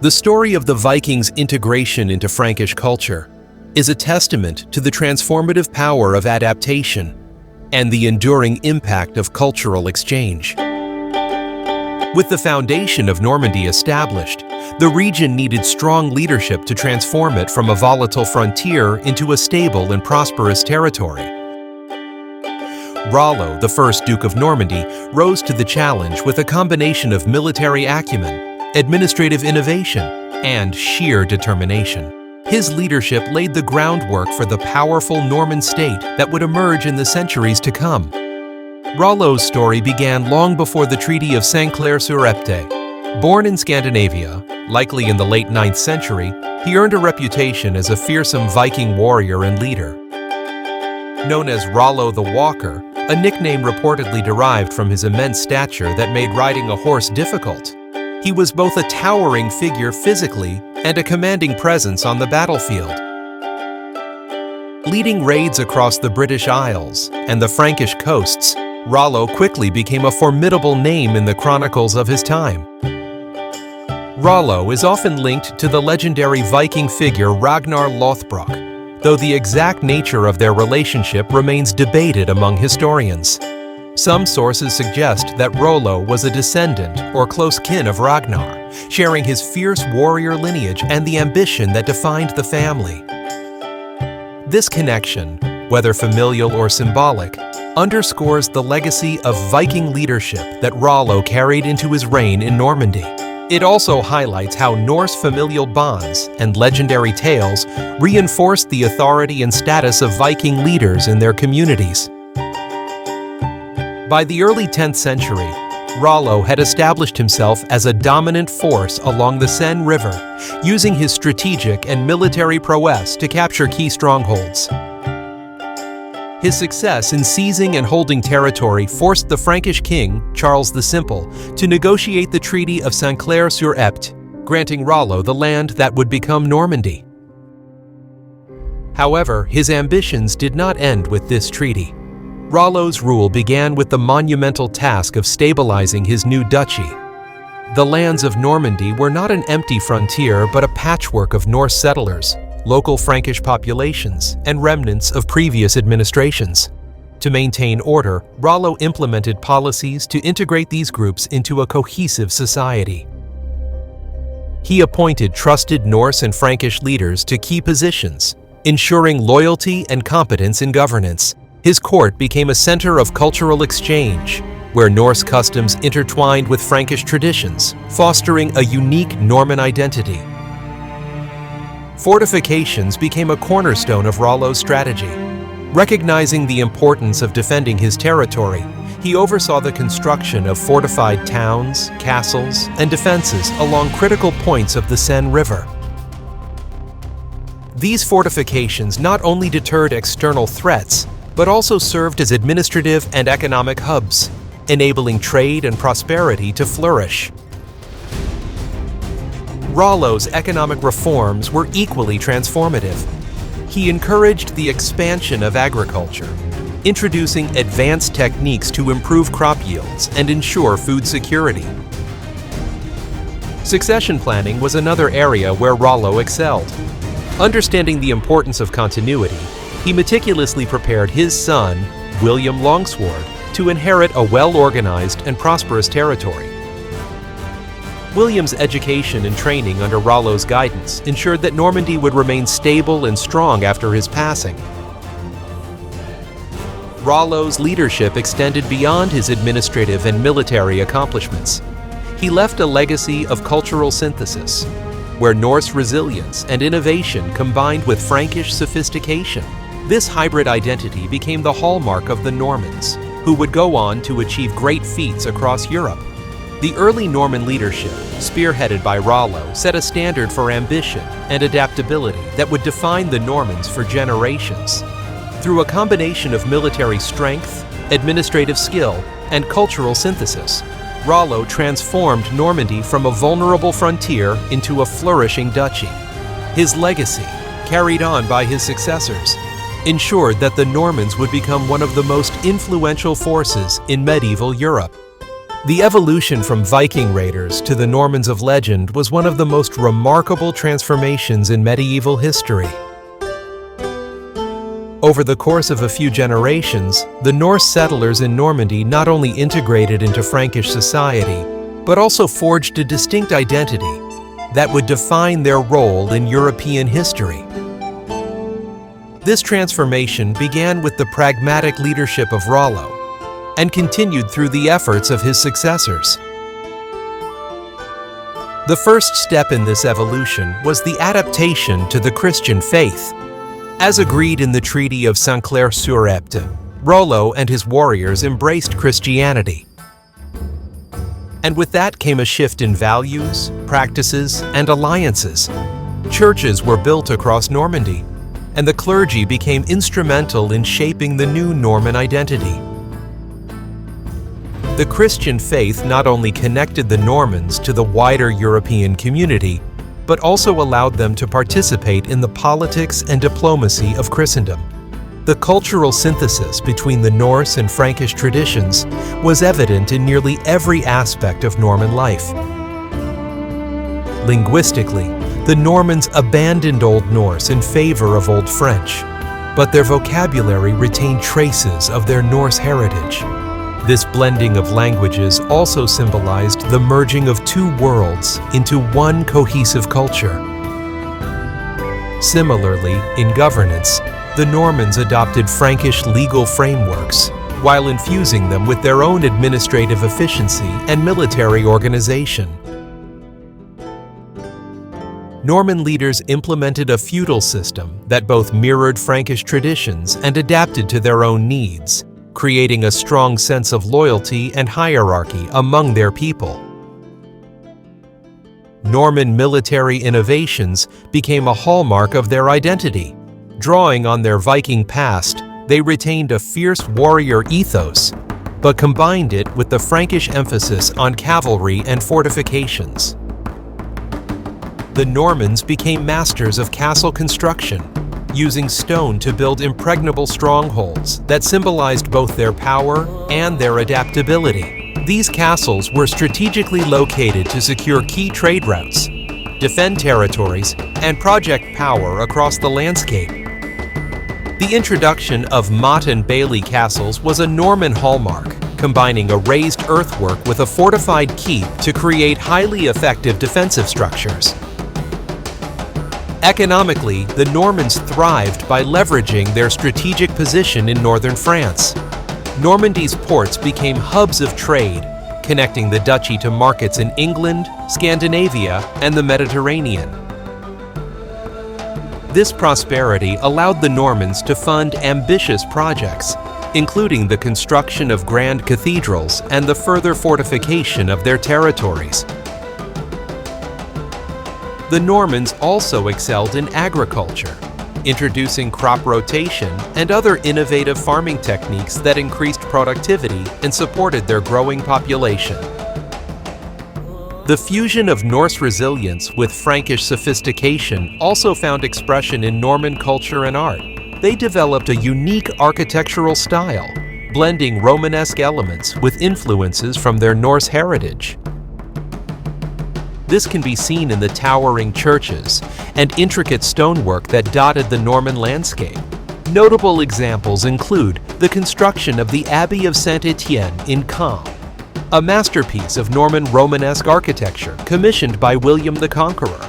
The story of the Vikings' integration into Frankish culture is a testament to the transformative power of adaptation and the enduring impact of cultural exchange. With the foundation of Normandy established, the region needed strong leadership to transform it from a volatile frontier into a stable and prosperous territory. Rollo, the first Duke of Normandy, rose to the challenge with a combination of military acumen, administrative innovation, and sheer determination. His leadership laid the groundwork for the powerful Norman state that would emerge in the centuries to come. Rollo's story began long before the Treaty of Saint-Clair-sur-Epte. Born in Scandinavia, likely in the late 9th century, he earned a reputation as a fearsome Viking warrior and leader. Known as Rollo the Walker, a nickname reportedly derived from his immense stature that made riding a horse difficult, he was both a towering figure physically and a commanding presence on the battlefield. Leading raids across the British Isles and the Frankish coasts, Rollo quickly became a formidable name in the chronicles of his time. Rollo is often linked to the legendary Viking figure Ragnar Lothbrok, though the exact nature of their relationship remains debated among historians. Some sources suggest that Rollo was a descendant or close kin of Ragnar, sharing his fierce warrior lineage and the ambition that defined the family. This connection, whether familial or symbolic, underscores the legacy of Viking leadership that Rollo carried into his reign in Normandy. It also highlights how Norse familial bonds and legendary tales reinforced the authority and status of Viking leaders in their communities. By the early 10th century, Rollo had established himself as a dominant force along the Seine River, using his strategic and military prowess to capture key strongholds. His success in seizing and holding territory forced the Frankish king, Charles the Simple, to negotiate the Treaty of Saint-Clair-sur-Epte, granting Rollo the land that would become Normandy. However, his ambitions did not end with this treaty. Rollo's rule began with the monumental task of stabilizing his new duchy. The lands of Normandy were not an empty frontier but a patchwork of Norse settlers, local Frankish populations, and remnants of previous administrations. To maintain order, Rollo implemented policies to integrate these groups into a cohesive society. He appointed trusted Norse and Frankish leaders to key positions, ensuring loyalty and competence in governance. His court became a center of cultural exchange, where Norse customs intertwined with Frankish traditions, fostering a unique Norman identity. Fortifications became a cornerstone of Rollo's strategy. Recognizing the importance of defending his territory, he oversaw the construction of fortified towns, castles, and defenses along critical points of the Seine River. These fortifications not only deterred external threats, but also served as administrative and economic hubs, enabling trade and prosperity to flourish. Rollo's economic reforms were equally transformative. He encouraged the expansion of agriculture, introducing advanced techniques to improve crop yields and ensure food security. Succession planning was another area where Rollo excelled. Understanding the importance of continuity, he meticulously prepared his son, William Longsword, to inherit a well-organized and prosperous territory. William's education and training under Rollo's guidance ensured that Normandy would remain stable and strong after his passing. Rollo's leadership extended beyond his administrative and military accomplishments. He left a legacy of cultural synthesis, where Norse resilience and innovation combined with Frankish sophistication. This hybrid identity became the hallmark of the Normans, who would go on to achieve great feats across Europe. The early Norman leadership, spearheaded by Rollo, set a standard for ambition and adaptability that would define the Normans for generations. Through a combination of military strength, administrative skill, and cultural synthesis, Rollo transformed Normandy from a vulnerable frontier into a flourishing duchy. His legacy, carried on by his successors, ensured that the Normans would become one of the most influential forces in medieval Europe. The evolution from Viking raiders to the Normans of legend was one of the most remarkable transformations in medieval history. Over the course of a few generations, the Norse settlers in Normandy not only integrated into Frankish society, but also forged a distinct identity that would define their role in European history. This transformation began with the pragmatic leadership of Rollo and continued through the efforts of his successors. The first step in this evolution was the adaptation to the Christian faith. As agreed in the Treaty of Saint-Clair-sur-Epte, Rollo and his warriors embraced Christianity. And with that came a shift in values, practices, and alliances. Churches were built across Normandy, and the clergy became instrumental in shaping the new Norman identity. The Christian faith not only connected the Normans to the wider European community, but also allowed them to participate in the politics and diplomacy of Christendom. The cultural synthesis between the Norse and Frankish traditions was evident in nearly every aspect of Norman life. Linguistically, the Normans abandoned Old Norse in favor of Old French, but their vocabulary retained traces of their Norse heritage. This blending of languages also symbolized the merging of two worlds into one cohesive culture. Similarly, in governance, the Normans adopted Frankish legal frameworks while infusing them with their own administrative efficiency and military organization. Norman leaders implemented a feudal system that both mirrored Frankish traditions and adapted to their own needs, creating a strong sense of loyalty and hierarchy among their people. Norman military innovations became a hallmark of their identity. Drawing on their Viking past, they retained a fierce warrior ethos, but combined it with the Frankish emphasis on cavalry and fortifications. The Normans became masters of castle construction, using stone to build impregnable strongholds that symbolized both their power and their adaptability. These castles were strategically located to secure key trade routes, defend territories, and project power across the landscape. The introduction of motte and bailey castles was a Norman hallmark, combining a raised earthwork with a fortified keep to create highly effective defensive structures. Economically, the Normans thrived by leveraging their strategic position in northern France. Normandy's ports became hubs of trade, connecting the duchy to markets in England, Scandinavia, and the Mediterranean. This prosperity allowed the Normans to fund ambitious projects, including the construction of grand cathedrals and the further fortification of their territories. The Normans also excelled in agriculture, introducing crop rotation and other innovative farming techniques that increased productivity and supported their growing population. The fusion of Norse resilience with Frankish sophistication also found expression in Norman culture and art. They developed a unique architectural style, blending Romanesque elements with influences from their Norse heritage. This can be seen in the towering churches and intricate stonework that dotted the Norman landscape. Notable examples include the construction of the Abbey of Saint-Étienne in Caen, a masterpiece of Norman Romanesque architecture commissioned by William the Conqueror.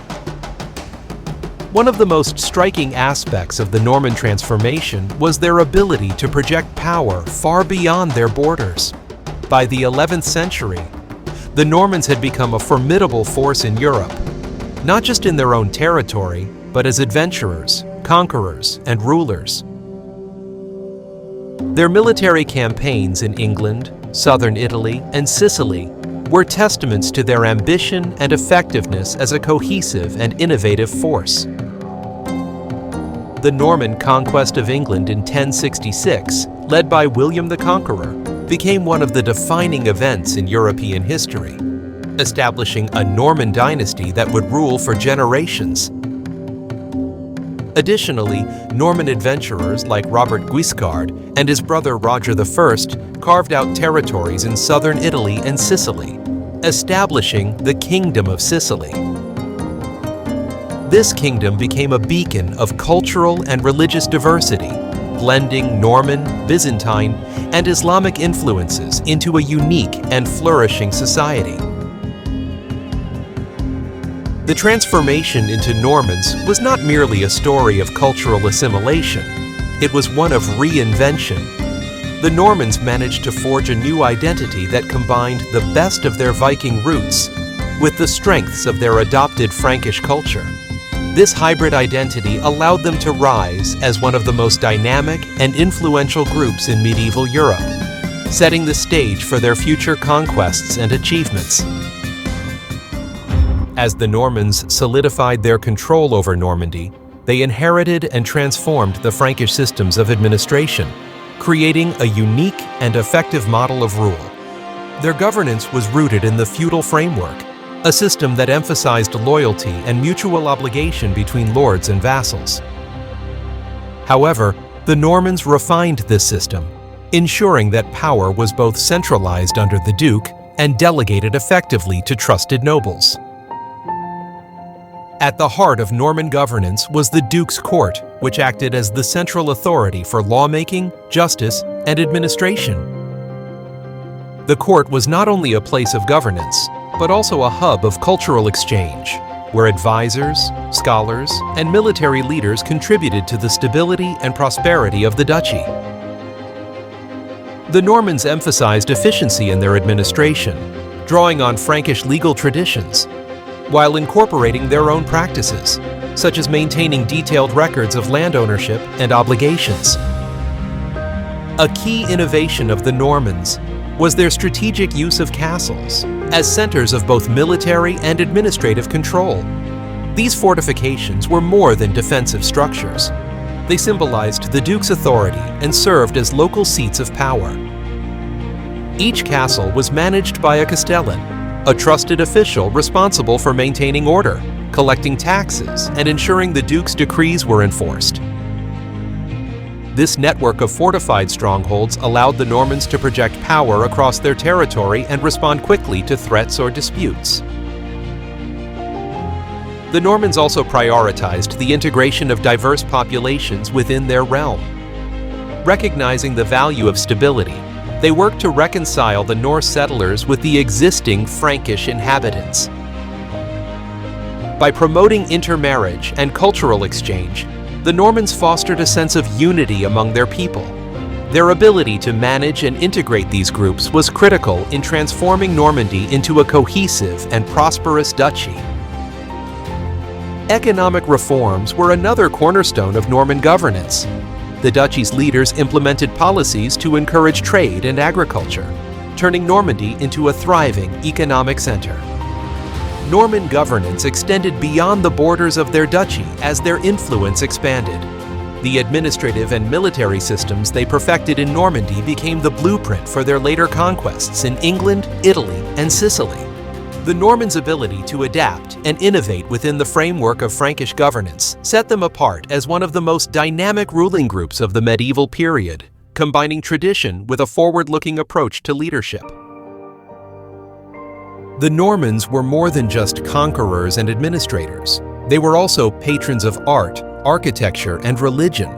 One of the most striking aspects of the Norman transformation was their ability to project power far beyond their borders. By the 11th century, the Normans had become a formidable force in Europe, not just in their own territory, but as adventurers, conquerors, and rulers. Their military campaigns in England, southern Italy, and Sicily were testaments to their ambition and effectiveness as a cohesive and innovative force. The Norman Conquest of England in 1066, led by William the Conqueror, became one of the defining events in European history, establishing a Norman dynasty that would rule for generations. Additionally, Norman adventurers like Robert Guiscard and his brother Roger I carved out territories in southern Italy and Sicily, establishing the Kingdom of Sicily. This kingdom became a beacon of cultural and religious diversity, blending Norman, Byzantine, and Islamic influences into a unique and flourishing society. The transformation into Normans was not merely a story of cultural assimilation, it was one of reinvention. The Normans managed to forge a new identity that combined the best of their Viking roots with the strengths of their adopted Frankish culture. This hybrid identity allowed them to rise as one of the most dynamic and influential groups in medieval Europe, setting the stage for their future conquests and achievements. As the Normans solidified their control over Normandy, they inherited and transformed the Frankish systems of administration, creating a unique and effective model of rule. Their governance was rooted in the feudal framework, a system that emphasized loyalty and mutual obligation between lords and vassals. However, the Normans refined this system, ensuring that power was both centralized under the duke and delegated effectively to trusted nobles. At the heart of Norman governance was the Duke's Court, which acted as the central authority for lawmaking, justice, and administration. The court was not only a place of governance, but also a hub of cultural exchange, where advisors, scholars, and military leaders contributed to the stability and prosperity of the duchy. The Normans emphasized efficiency in their administration, drawing on Frankish legal traditions, while incorporating their own practices, such as maintaining detailed records of land ownership and obligations. A key innovation of the Normans was their strategic use of castles as centers of both military and administrative control. These fortifications were more than defensive structures. They symbolized the duke's authority and served as local seats of power. Each castle was managed by a castellan, a trusted official responsible for maintaining order, collecting taxes, and ensuring the duke's decrees were enforced. This network of fortified strongholds allowed the Normans to project power across their territory and respond quickly to threats or disputes. The Normans also prioritized the integration of diverse populations within their realm. Recognizing the value of stability, they worked to reconcile the Norse settlers with the existing Frankish inhabitants. By promoting intermarriage and cultural exchange, the Normans fostered a sense of unity among their people. Their ability to manage and integrate these groups was critical in transforming Normandy into a cohesive and prosperous duchy. Economic reforms were another cornerstone of Norman governance. The duchy's leaders implemented policies to encourage trade and agriculture, turning Normandy into a thriving economic center. Norman governance extended beyond the borders of their duchy as their influence expanded. The administrative and military systems they perfected in Normandy became the blueprint for their later conquests in England, Italy, and Sicily. The Normans' ability to adapt and innovate within the framework of Frankish governance set them apart as one of the most dynamic ruling groups of the medieval period, combining tradition with a forward-looking approach to leadership. The Normans were more than just conquerors and administrators. They were also patrons of art, architecture, and religion.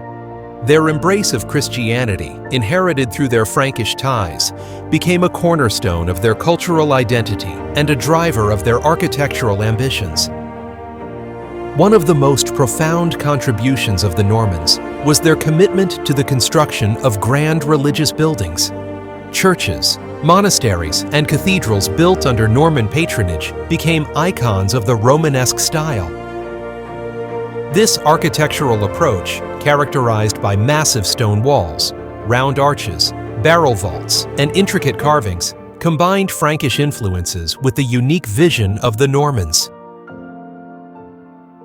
Their embrace of Christianity, inherited through their Frankish ties, became a cornerstone of their cultural identity and a driver of their architectural ambitions. One of the most profound contributions of the Normans was their commitment to the construction of grand religious buildings. Churches, monasteries, and cathedrals built under Norman patronage became icons of the Romanesque style. This architectural approach, characterized by massive stone walls, round arches, barrel vaults, and intricate carvings, combined Frankish influences with the unique vision of the Normans.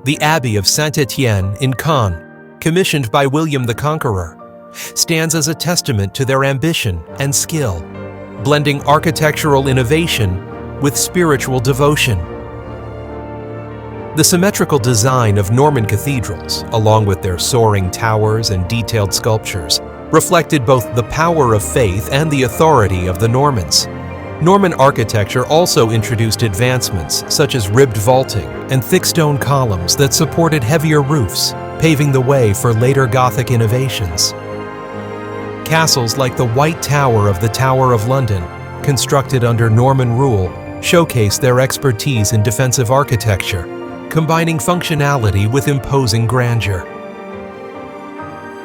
The Abbey of Saint-Étienne in Caen, commissioned by William the Conqueror, stands as a testament to their ambition and skill, blending architectural innovation with spiritual devotion. The symmetrical design of Norman cathedrals, along with their soaring towers and detailed sculptures, reflected both the power of faith and the authority of the Normans. Norman architecture also introduced advancements such as ribbed vaulting and thick stone columns that supported heavier roofs, paving the way for later Gothic innovations. Castles like the White Tower of the Tower of London, constructed under Norman rule, showcase their expertise in defensive architecture, combining functionality with imposing grandeur.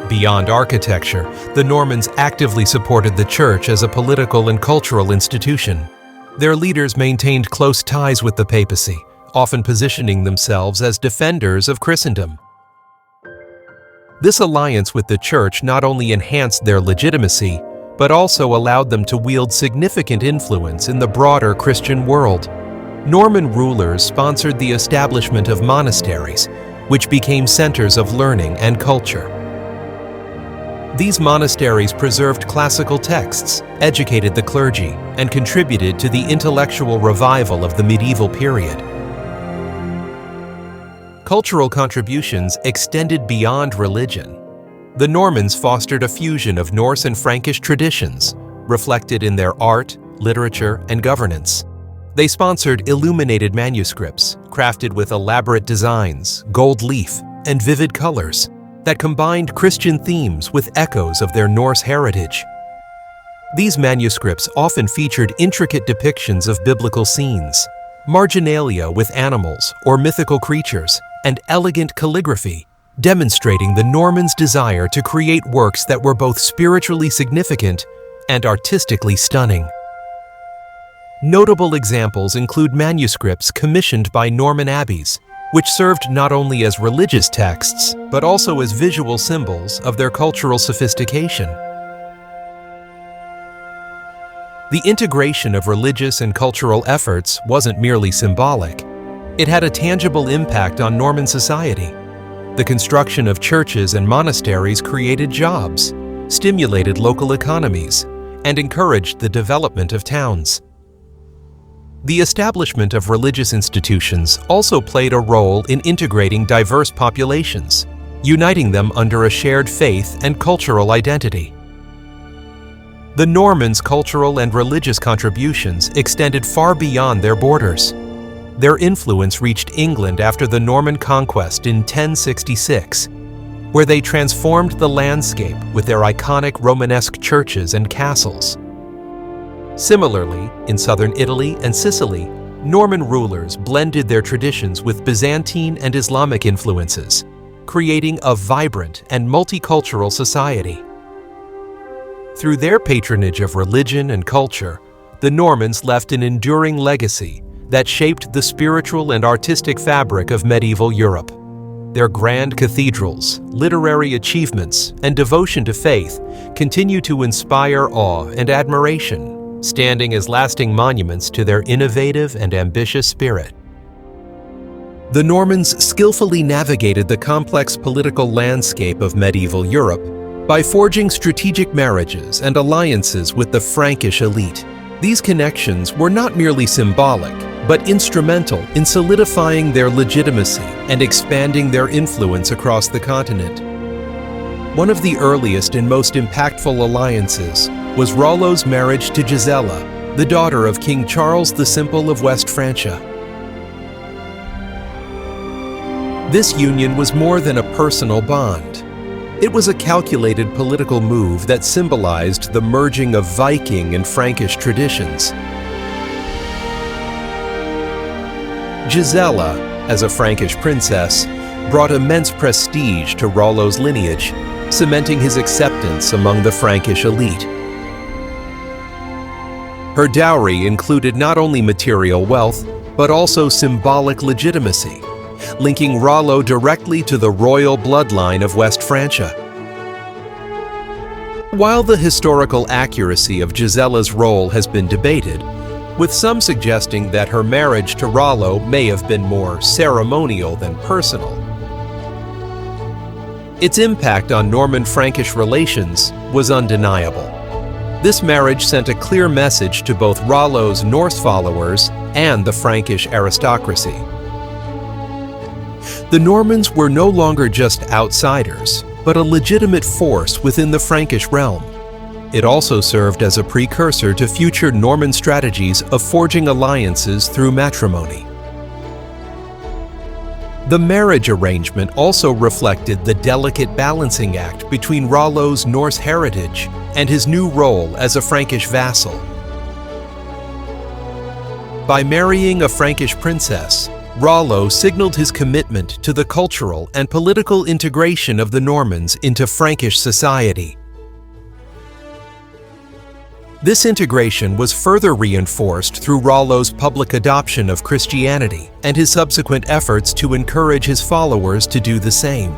Beyond architecture, the Normans actively supported the church as a political and cultural institution. Their leaders maintained close ties with the papacy, often positioning themselves as defenders of Christendom. This alliance with the church not only enhanced their legitimacy, but also allowed them to wield significant influence in the broader Christian world. Norman rulers sponsored the establishment of monasteries, which became centers of learning and culture. These monasteries preserved classical texts, educated the clergy, and contributed to the intellectual revival of the medieval period. Cultural contributions extended beyond religion. The Normans fostered a fusion of Norse and Frankish traditions, reflected in their art, literature, and governance. They sponsored illuminated manuscripts, crafted with elaborate designs, gold leaf, and vivid colors, that combined Christian themes with echoes of their Norse heritage. These manuscripts often featured intricate depictions of biblical scenes, marginalia with animals or mythical creatures, and elegant calligraphy, demonstrating the Normans' desire to create works that were both spiritually significant and artistically stunning. Notable examples include manuscripts commissioned by Norman abbeys, which served not only as religious texts, but also as visual symbols of their cultural sophistication. The integration of religious and cultural efforts wasn't merely symbolic. It had a tangible impact on Norman society. The construction of churches and monasteries created jobs, stimulated local economies, and encouraged the development of towns. The establishment of religious institutions also played a role in integrating diverse populations, uniting them under a shared faith and cultural identity. The Normans' cultural and religious contributions extended far beyond their borders. Their influence reached England after the Norman Conquest in 1066, where they transformed the landscape with their iconic Romanesque churches and castles. Similarly, in southern Italy and Sicily, Norman rulers blended their traditions with Byzantine and Islamic influences, creating a vibrant and multicultural society. Through their patronage of religion and culture, the Normans left an enduring legacy that shaped the spiritual and artistic fabric of medieval Europe. Their grand cathedrals, literary achievements, and devotion to faith continue to inspire awe and admiration, standing as lasting monuments to their innovative and ambitious spirit. The Normans skillfully navigated the complex political landscape of medieval Europe by forging strategic marriages and alliances with the Frankish elite. These connections were not merely symbolic, but instrumental in solidifying their legitimacy and expanding their influence across the continent. One of the earliest and most impactful alliances was Rollo's marriage to Gisela, the daughter of King Charles the Simple of West Francia. This union was more than a personal bond. It was a calculated political move that symbolized the merging of Viking and Frankish traditions. Gisela, as a Frankish princess, brought immense prestige to Rollo's lineage, cementing his acceptance among the Frankish elite. Her dowry included not only material wealth, but also symbolic legitimacy, linking Rollo directly to the royal bloodline of West Francia. While the historical accuracy of Gisella's role has been debated, with some suggesting that her marriage to Rollo may have been more ceremonial than personal, its impact on Norman-Frankish relations was undeniable. This marriage sent a clear message to both Rollo's Norse followers and the Frankish aristocracy. The Normans were no longer just outsiders, but a legitimate force within the Frankish realm. It also served as a precursor to future Norman strategies of forging alliances through matrimony. The marriage arrangement also reflected the delicate balancing act between Rollo's Norse heritage and his new role as a Frankish vassal. By marrying a Frankish princess, Rollo signaled his commitment to the cultural and political integration of the Normans into Frankish society. This integration was further reinforced through Rollo's public adoption of Christianity and his subsequent efforts to encourage his followers to do the same.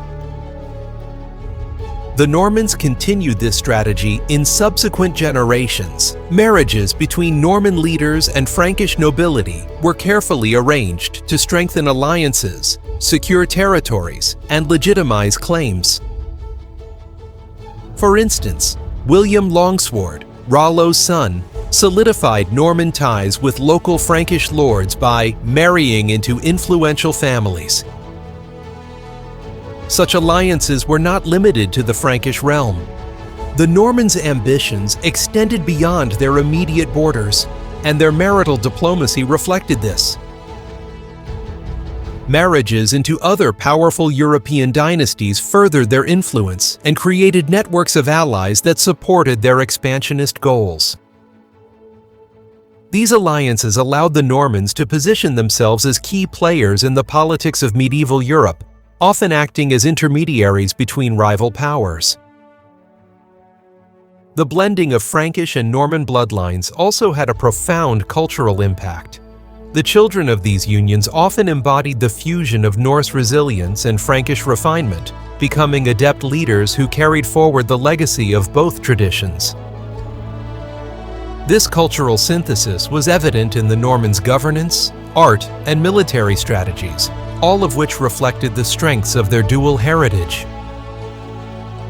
The Normans continued this strategy in subsequent generations. Marriages between Norman leaders and Frankish nobility were carefully arranged to strengthen alliances, secure territories, and legitimize claims. For instance, William Longsword, Rollo's son, solidified Norman ties with local Frankish lords by marrying into influential families. Such alliances were not limited to the Frankish realm. The Normans' ambitions extended beyond their immediate borders, and their marital diplomacy reflected this. Marriages into other powerful European dynasties furthered their influence and created networks of allies that supported their expansionist goals. These alliances allowed the Normans to position themselves as key players in the politics of medieval Europe, often acting as intermediaries between rival powers. The blending of Frankish and Norman bloodlines also had a profound cultural impact. The children of these unions often embodied the fusion of Norse resilience and Frankish refinement, becoming adept leaders who carried forward the legacy of both traditions. This cultural synthesis was evident in the Normans' governance, art, and military strategies, all of which reflected the strengths of their dual heritage.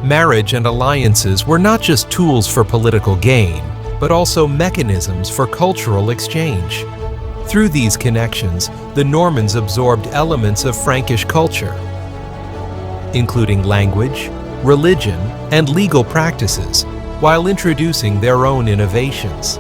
Marriage and alliances were not just tools for political gain, but also mechanisms for cultural exchange. Through these connections, the Normans absorbed elements of Frankish culture, including language, religion, and legal practices, while introducing their own innovations.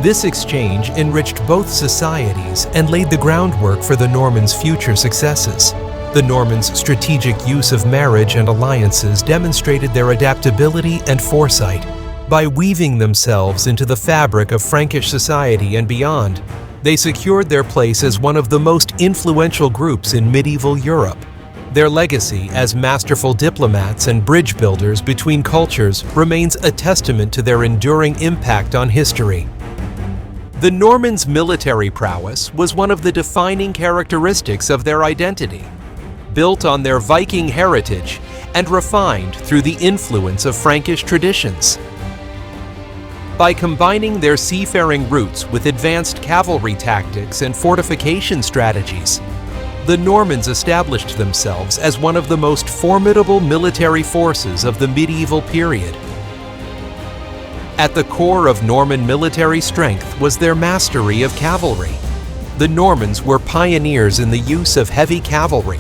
This exchange enriched both societies and laid the groundwork for the Normans' future successes. The Normans' strategic use of marriage and alliances demonstrated their adaptability and foresight. By weaving themselves into the fabric of Frankish society and beyond, they secured their place as one of the most influential groups in medieval Europe. Their legacy as masterful diplomats and bridge builders between cultures remains a testament to their enduring impact on history. The Normans' military prowess was one of the defining characteristics of their identity, built on their Viking heritage and refined through the influence of Frankish traditions. By combining their seafaring roots with advanced cavalry tactics and fortification strategies, the Normans established themselves as one of the most formidable military forces of the medieval period. At the core of Norman military strength was their mastery of cavalry. The Normans were pioneers in the use of heavy cavalry,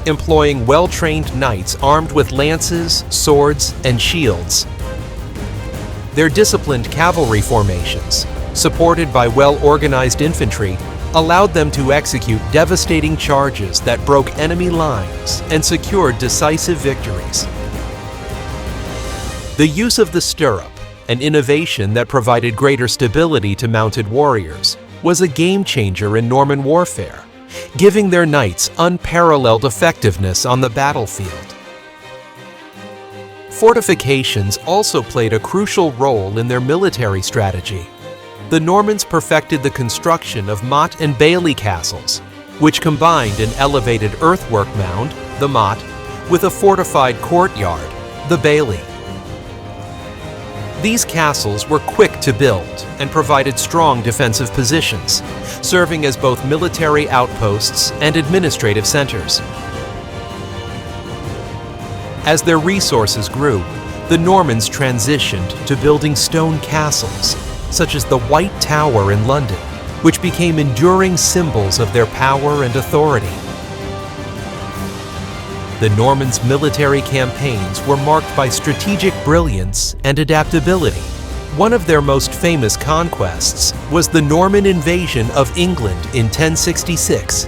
employing well-trained knights armed with lances, swords, and shields. Their disciplined cavalry formations, supported by well-organized infantry, allowed them to execute devastating charges that broke enemy lines and secured decisive victories. The use of the stirrup, an innovation that provided greater stability to mounted warriors, was a game-changer in Norman warfare, giving their knights unparalleled effectiveness on the battlefield. Fortifications also played a crucial role in their military strategy. The Normans perfected the construction of motte and bailey castles, which combined an elevated earthwork mound, the motte, with a fortified courtyard, the bailey. These castles were quick to build and provided strong defensive positions, serving as both military outposts and administrative centers. As their resources grew, the Normans transitioned to building stone castles, such as the White Tower in London, which became enduring symbols of their power and authority. The Normans' military campaigns were marked by strategic brilliance and adaptability. One of their most famous conquests was the Norman invasion of England in 1066.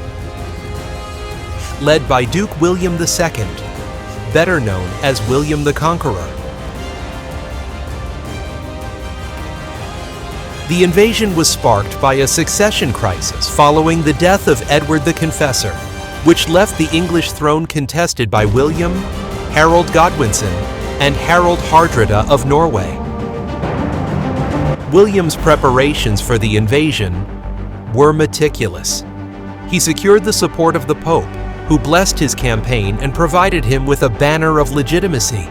Led by Duke William II, better known as William the Conqueror. The invasion was sparked by a succession crisis following the death of Edward the Confessor, which left the English throne contested by William, Harold Godwinson, and Harold Hardrada of Norway. William's preparations for the invasion were meticulous. He secured the support of the Pope, who blessed his campaign and provided him with a banner of legitimacy.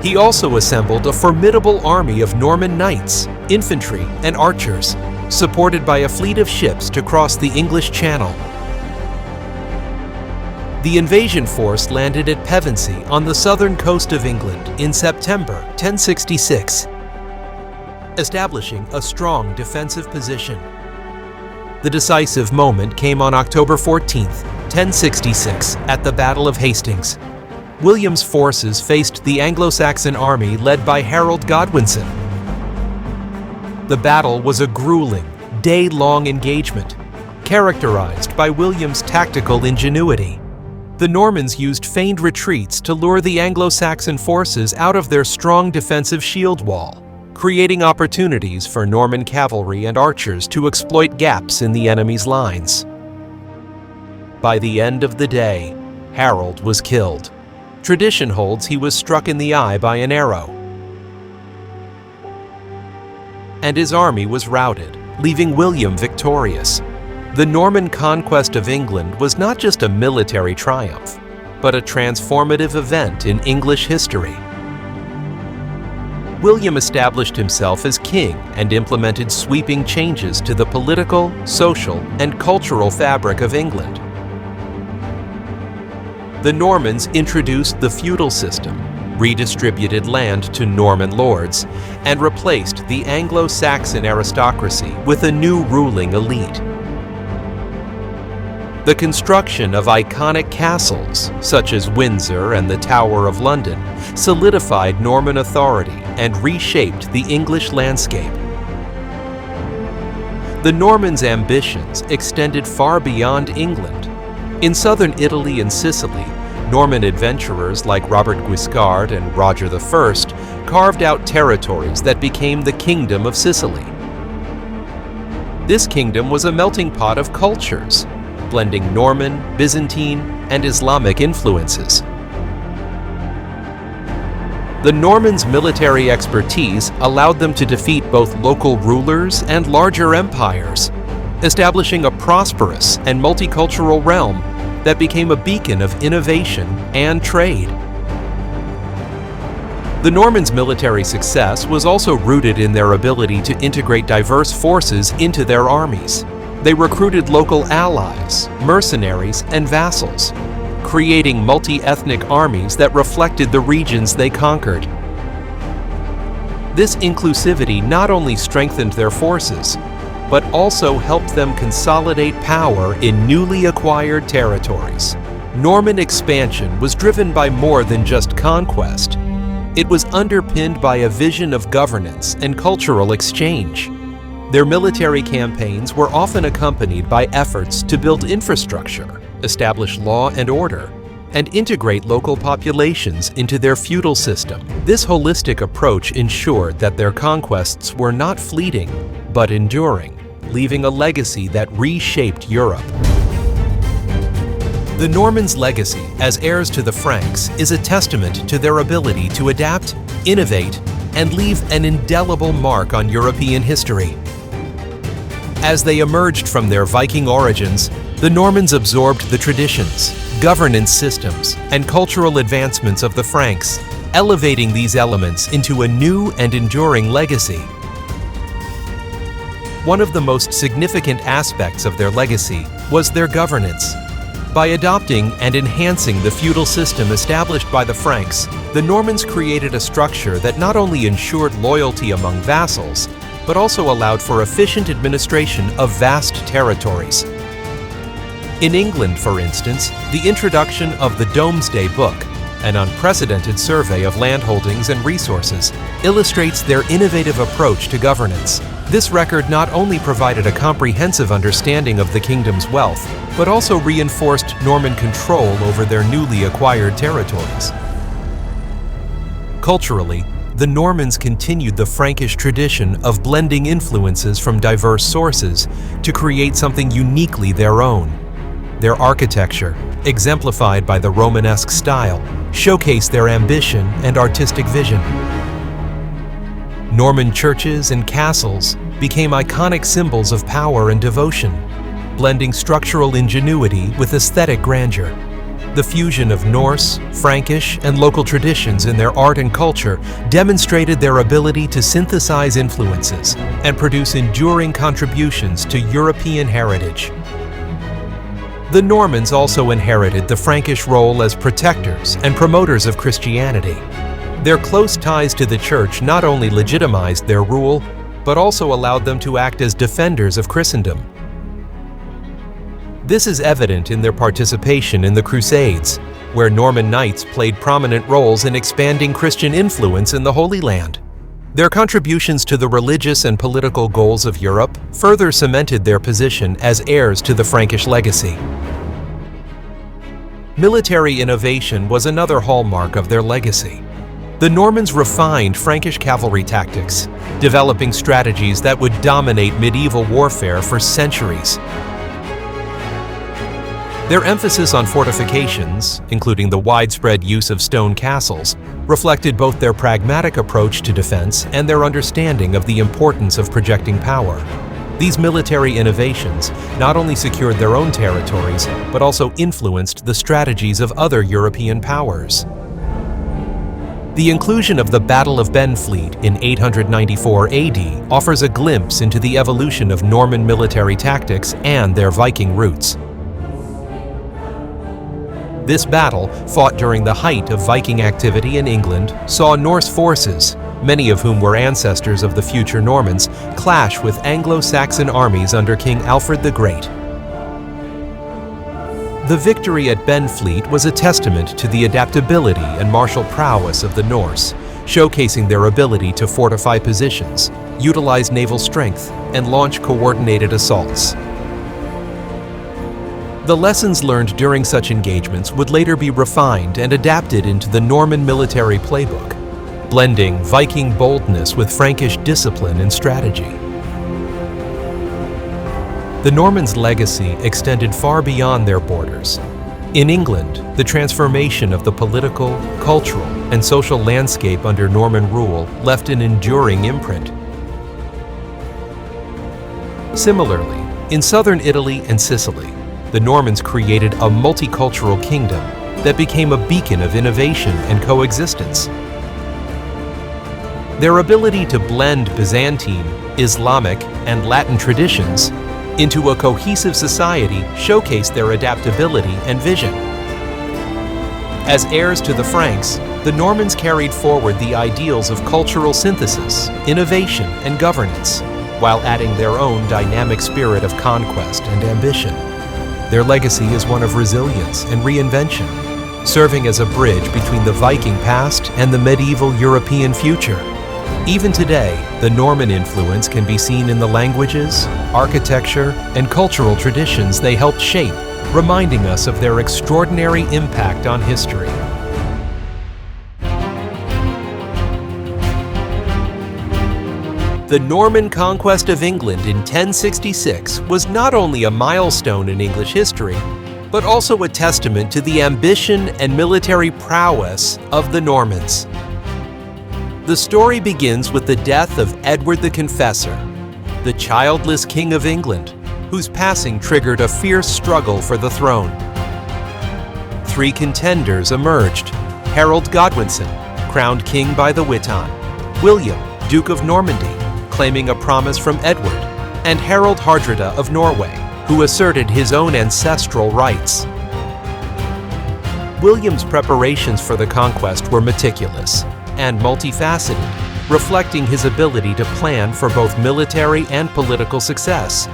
He also assembled a formidable army of Norman knights, infantry, and archers, supported by a fleet of ships to cross the English Channel. The invasion force landed at Pevensey on the southern coast of England in September 1066, establishing a strong defensive position. The decisive moment came on October 14, 1066, at the Battle of Hastings. William's forces faced the Anglo-Saxon army led by Harold Godwinson. The battle was a grueling, day-long engagement, characterized by William's tactical ingenuity. The Normans used feigned retreats to lure the Anglo-Saxon forces out of their strong defensive shield wall, creating opportunities for Norman cavalry and archers to exploit gaps in the enemy's lines. By the end of the day, Harold was killed. Tradition holds he was struck in the eye by an arrow, and his army was routed, leaving William victorious. The Norman conquest of England was not just a military triumph, but a transformative event in English history. William established himself as king and implemented sweeping changes to the political, social, and cultural fabric of England. The Normans introduced the feudal system, redistributed land to Norman lords, and replaced the Anglo-Saxon aristocracy with a new ruling elite. The construction of iconic castles, such as Windsor and the Tower of London, solidified Norman authority and reshaped the English landscape. The Normans' ambitions extended far beyond England. In southern Italy and Sicily, Norman adventurers like Robert Guiscard and Roger I carved out territories that became the Kingdom of Sicily. This kingdom was a melting pot of cultures, blending Norman, Byzantine, and Islamic influences. The Normans' military expertise allowed them to defeat both local rulers and larger empires, establishing a prosperous and multicultural realm that became a beacon of innovation and trade. The Normans' military success was also rooted in their ability to integrate diverse forces into their armies. They recruited local allies, mercenaries, and vassals, creating multi-ethnic armies that reflected the regions they conquered. This inclusivity not only strengthened their forces, but also helped them consolidate power in newly acquired territories. Norman expansion was driven by more than just conquest. It was underpinned by a vision of governance and cultural exchange. Their military campaigns were often accompanied by efforts to build infrastructure, establish law and order, and integrate local populations into their feudal system. This holistic approach ensured that their conquests were not fleeting, but enduring, leaving a legacy that reshaped Europe. The Normans' legacy as heirs to the Franks is a testament to their ability to adapt, innovate, and leave an indelible mark on European history. As they emerged from their Viking origins, the Normans absorbed the traditions, governance systems, and cultural advancements of the Franks, elevating these elements into a new and enduring legacy. One of the most significant aspects of their legacy was their governance. By adopting and enhancing the feudal system established by the Franks, the Normans created a structure that not only ensured loyalty among vassals, but also allowed for efficient administration of vast territories. In England, for instance, the introduction of the Domesday book, an unprecedented survey of landholdings and resources, illustrates their innovative approach to governance. This record not only provided a comprehensive understanding of the kingdom's wealth, but also reinforced Norman control over their newly acquired territories. Culturally, the Normans continued the Frankish tradition of blending influences from diverse sources to create something uniquely their own. Their architecture, exemplified by the Romanesque style, showcased their ambition and artistic vision. Norman churches and castles became iconic symbols of power and devotion, blending structural ingenuity with aesthetic grandeur. The fusion of Norse, Frankish, and local traditions in their art and culture demonstrated their ability to synthesize influences and produce enduring contributions to European heritage. The Normans also inherited the Frankish role as protectors and promoters of Christianity. Their close ties to the Church not only legitimized their rule, but also allowed them to act as defenders of Christendom. This is evident in their participation in the Crusades, where Norman knights played prominent roles in expanding Christian influence in the Holy Land. Their contributions to the religious and political goals of Europe further cemented their position as heirs to the Frankish legacy. Military innovation was another hallmark of their legacy. The Normans refined Frankish cavalry tactics, developing strategies that would dominate medieval warfare for centuries. Their emphasis on fortifications, including the widespread use of stone castles, reflected both their pragmatic approach to defense and their understanding of the importance of projecting power. These military innovations not only secured their own territories, but also influenced the strategies of other European powers. The inclusion of the Battle of Benfleet in 894 AD offers a glimpse into the evolution of Norman military tactics and their Viking roots. This battle, fought during the height of Viking activity in England, saw Norse forces, many of whom were ancestors of the future Normans, clash with Anglo-Saxon armies under King Alfred the Great. The victory at Benfleet was a testament to the adaptability and martial prowess of the Norse, showcasing their ability to fortify positions, utilize naval strength, and launch coordinated assaults. The lessons learned during such engagements would later be refined and adapted into the Norman military playbook, blending Viking boldness with Frankish discipline and strategy. The Normans' legacy extended far beyond their borders. In England, the transformation of the political, cultural, and social landscape under Norman rule left an enduring imprint. Similarly, in southern Italy and Sicily, the Normans created a multicultural kingdom that became a beacon of innovation and coexistence. Their ability to blend Byzantine, Islamic, and Latin traditions into a cohesive society showcased their adaptability and vision. As heirs to the Franks, the Normans carried forward the ideals of cultural synthesis, innovation, and governance, while adding their own dynamic spirit of conquest and ambition. Their legacy is one of resilience and reinvention, serving as a bridge between the Viking past and the medieval European future. Even today, the Norman influence can be seen in the languages, architecture, and cultural traditions they helped shape, reminding us of their extraordinary impact on history. The Norman Conquest of England in 1066 was not only a milestone in English history, but also a testament to the ambition and military prowess of the Normans. The story begins with the death of Edward the Confessor, the childless King of England, whose passing triggered a fierce struggle for the throne. Three contenders emerged: Harold Godwinson, crowned king by the Witan, William, Duke of Normandy, claiming a promise from Edward, and Harald Hardrada of Norway, who asserted his own ancestral rights. William's preparations for the conquest were meticulous and multifaceted, reflecting his ability to plan for both military and political success.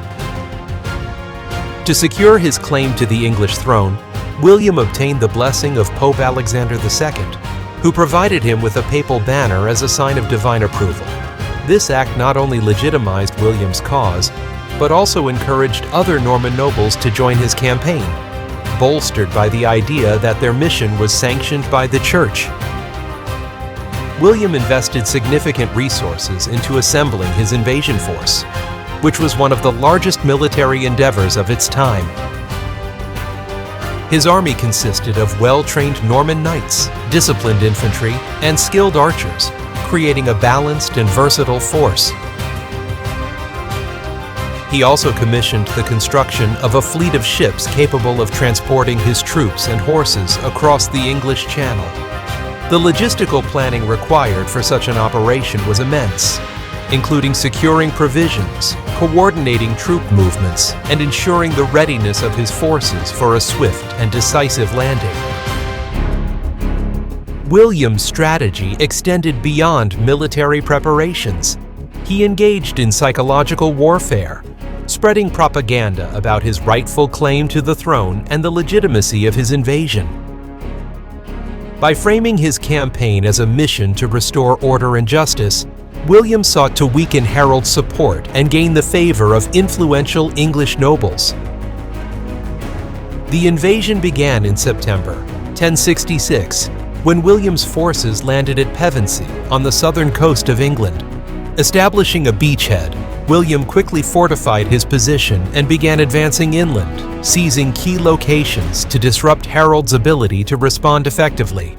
To secure his claim to the English throne, William obtained the blessing of Pope Alexander II, who provided him with a papal banner as a sign of divine approval. This act not only legitimized William's cause, but also encouraged other Norman nobles to join his campaign, bolstered by the idea that their mission was sanctioned by the Church. William invested significant resources into assembling his invasion force, which was one of the largest military endeavors of its time. His army consisted of well-trained Norman knights, disciplined infantry, and skilled archers, creating a balanced and versatile force. He also commissioned the construction of a fleet of ships capable of transporting his troops and horses across the English Channel. The logistical planning required for such an operation was immense, including securing provisions, coordinating troop movements, and ensuring the readiness of his forces for a swift and decisive landing. William's strategy extended beyond military preparations. He engaged in psychological warfare, spreading propaganda about his rightful claim to the throne and the legitimacy of his invasion. By framing his campaign as a mission to restore order and justice, William sought to weaken Harold's support and gain the favor of influential English nobles. The invasion began in September 1066, when William's forces landed at Pevensey on the southern coast of England. Establishing a beachhead, William quickly fortified his position and began advancing inland, seizing key locations to disrupt Harold's ability to respond effectively.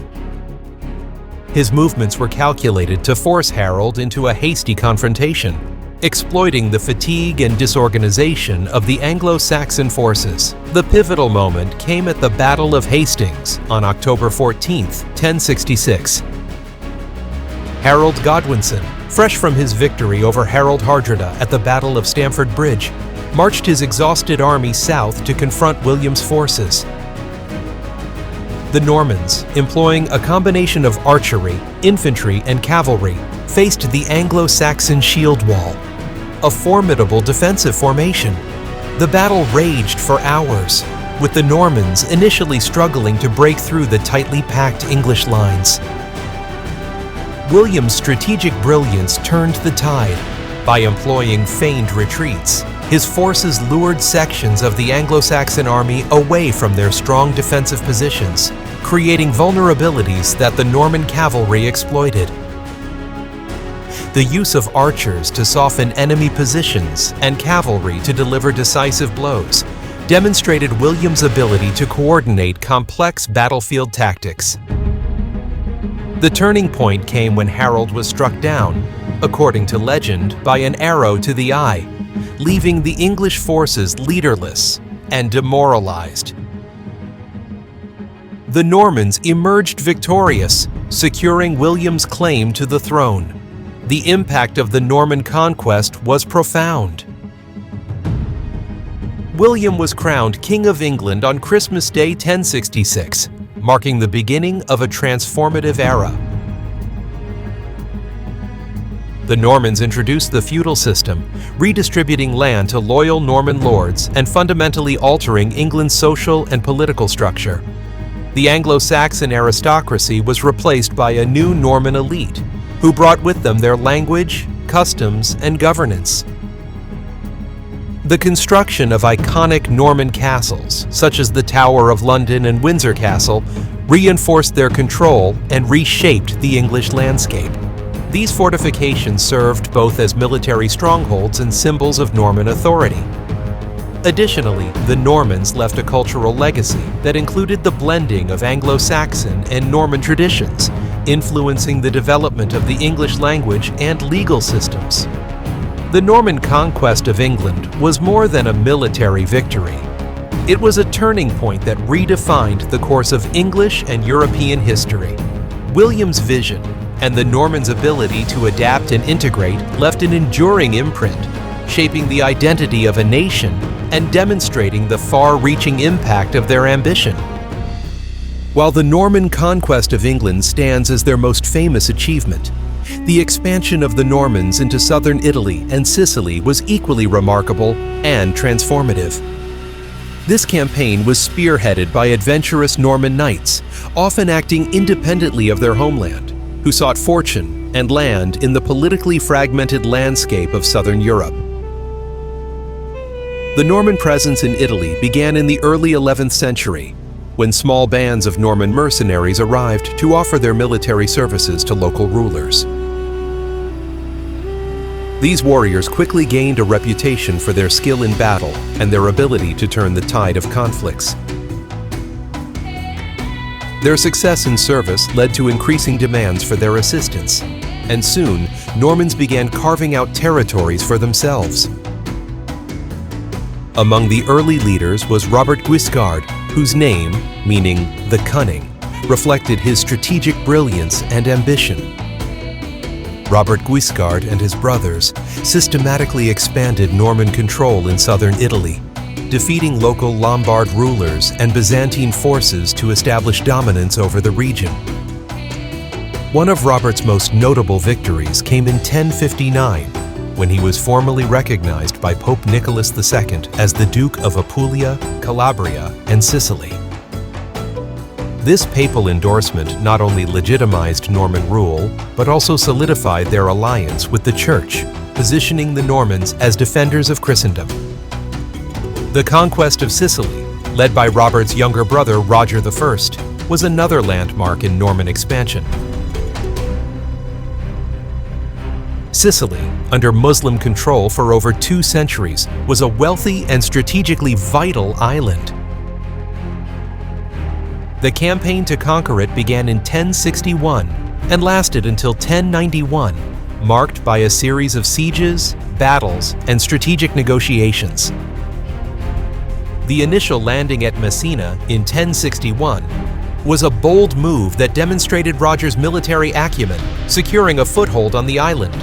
His movements were calculated to force Harold into a hasty confrontation, exploiting the fatigue and disorganization of the Anglo-Saxon forces. The pivotal moment came at the Battle of Hastings on October 14, 1066. Harold Godwinson, fresh from his victory over Harald Hardrada at the Battle of Stamford Bridge, marched his exhausted army south to confront William's forces. The Normans, employing a combination of archery, infantry, and cavalry, faced the Anglo-Saxon shield wall, a formidable defensive formation. The battle raged for hours, with the Normans initially struggling to break through the tightly packed English lines. William's strategic brilliance turned the tide. By employing feigned retreats, his forces lured sections of the Anglo-Saxon army away from their strong defensive positions, creating vulnerabilities that the Norman cavalry exploited. The use of archers to soften enemy positions and cavalry to deliver decisive blows demonstrated William's ability to coordinate complex battlefield tactics. The turning point came when Harold was struck down, according to legend, by an arrow to the eye, leaving the English forces leaderless and demoralized. The Normans emerged victorious, securing William's claim to the throne. The impact of the Norman Conquest was profound. William was crowned King of England on Christmas Day 1066, marking the beginning of a transformative era. The Normans introduced the feudal system, redistributing land to loyal Norman lords and fundamentally altering England's social and political structure. The Anglo-Saxon aristocracy was replaced by a new Norman elite, who brought with them their language, customs, and governance. The construction of iconic Norman castles, such as the Tower of London and Windsor Castle, reinforced their control and reshaped the English landscape. These fortifications served both as military strongholds and symbols of Norman authority. Additionally, the Normans left a cultural legacy that included the blending of Anglo-Saxon and Norman traditions, influencing the development of the English language and legal systems. The Norman conquest of England was more than a military victory. It was a turning point that redefined the course of English and European history. William's vision and the Normans' ability to adapt and integrate left an enduring imprint, shaping the identity of a nation and demonstrating the far-reaching impact of their ambition. While the Norman conquest of England stands as their most famous achievement, the expansion of the Normans into southern Italy and Sicily was equally remarkable and transformative. This campaign was spearheaded by adventurous Norman knights, often acting independently of their homeland, who sought fortune and land in the politically fragmented landscape of southern Europe. The Norman presence in Italy began in the early 11th century, when small bands of Norman mercenaries arrived to offer their military services to local rulers. These warriors quickly gained a reputation for their skill in battle and their ability to turn the tide of conflicts. Their success in service led to increasing demands for their assistance, and soon Normans began carving out territories for themselves. Among the early leaders was Robert Guiscard, whose name, meaning the cunning, reflected his strategic brilliance and ambition. Robert Guiscard and his brothers systematically expanded Norman control in southern Italy, defeating local Lombard rulers and Byzantine forces to establish dominance over the region. One of Robert's most notable victories came in 1059, when he was formally recognized by Pope Nicholas II as the Duke of Apulia, Calabria, and Sicily. This papal endorsement not only legitimized Norman rule, but also solidified their alliance with the Church, positioning the Normans as defenders of Christendom. The conquest of Sicily, led by Robert's younger brother Roger I, was another landmark in Norman expansion. Sicily, under Muslim control for over 2 centuries, was a wealthy and strategically vital island. The campaign to conquer it began in 1061 and lasted until 1091, marked by a series of sieges, battles, and strategic negotiations. The initial landing at Messina in 1061 was a bold move that demonstrated Roger's military acumen, securing a foothold on the island.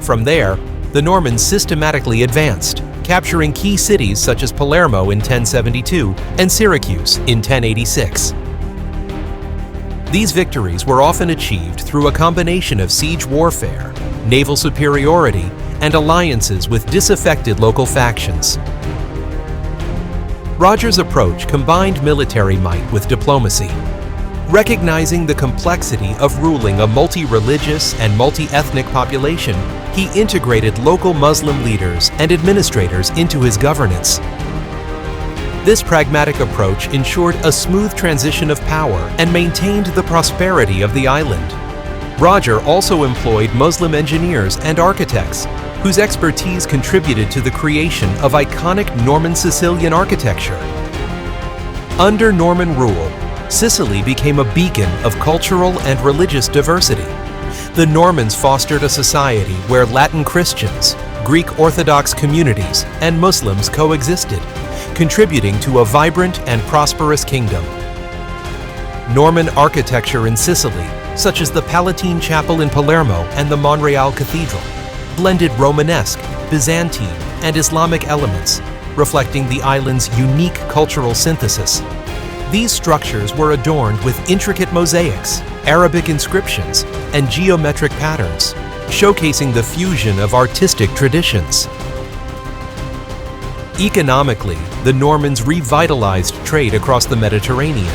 From there, the Normans systematically advanced, capturing key cities such as Palermo in 1072 and Syracuse in 1086. These victories were often achieved through a combination of siege warfare, naval superiority, and alliances with disaffected local factions. Roger's approach combined military might with diplomacy. Recognizing the complexity of ruling a multi-religious and multi-ethnic population, he integrated local Muslim leaders and administrators into his governance. This pragmatic approach ensured a smooth transition of power and maintained the prosperity of the island. Roger also employed Muslim engineers and architects, whose expertise contributed to the creation of iconic Norman Sicilian architecture. Under Norman rule, Sicily became a beacon of cultural and religious diversity. The Normans fostered a society where Latin Christians, Greek Orthodox communities, and Muslims coexisted, contributing to a vibrant and prosperous kingdom. Norman architecture in Sicily, such as the Palatine Chapel in Palermo and the Monreale Cathedral, blended Romanesque, Byzantine, and Islamic elements, reflecting the island's unique cultural synthesis. These structures were adorned with intricate mosaics, Arabic inscriptions, and geometric patterns, showcasing the fusion of artistic traditions. Economically, the Normans revitalized trade across the Mediterranean,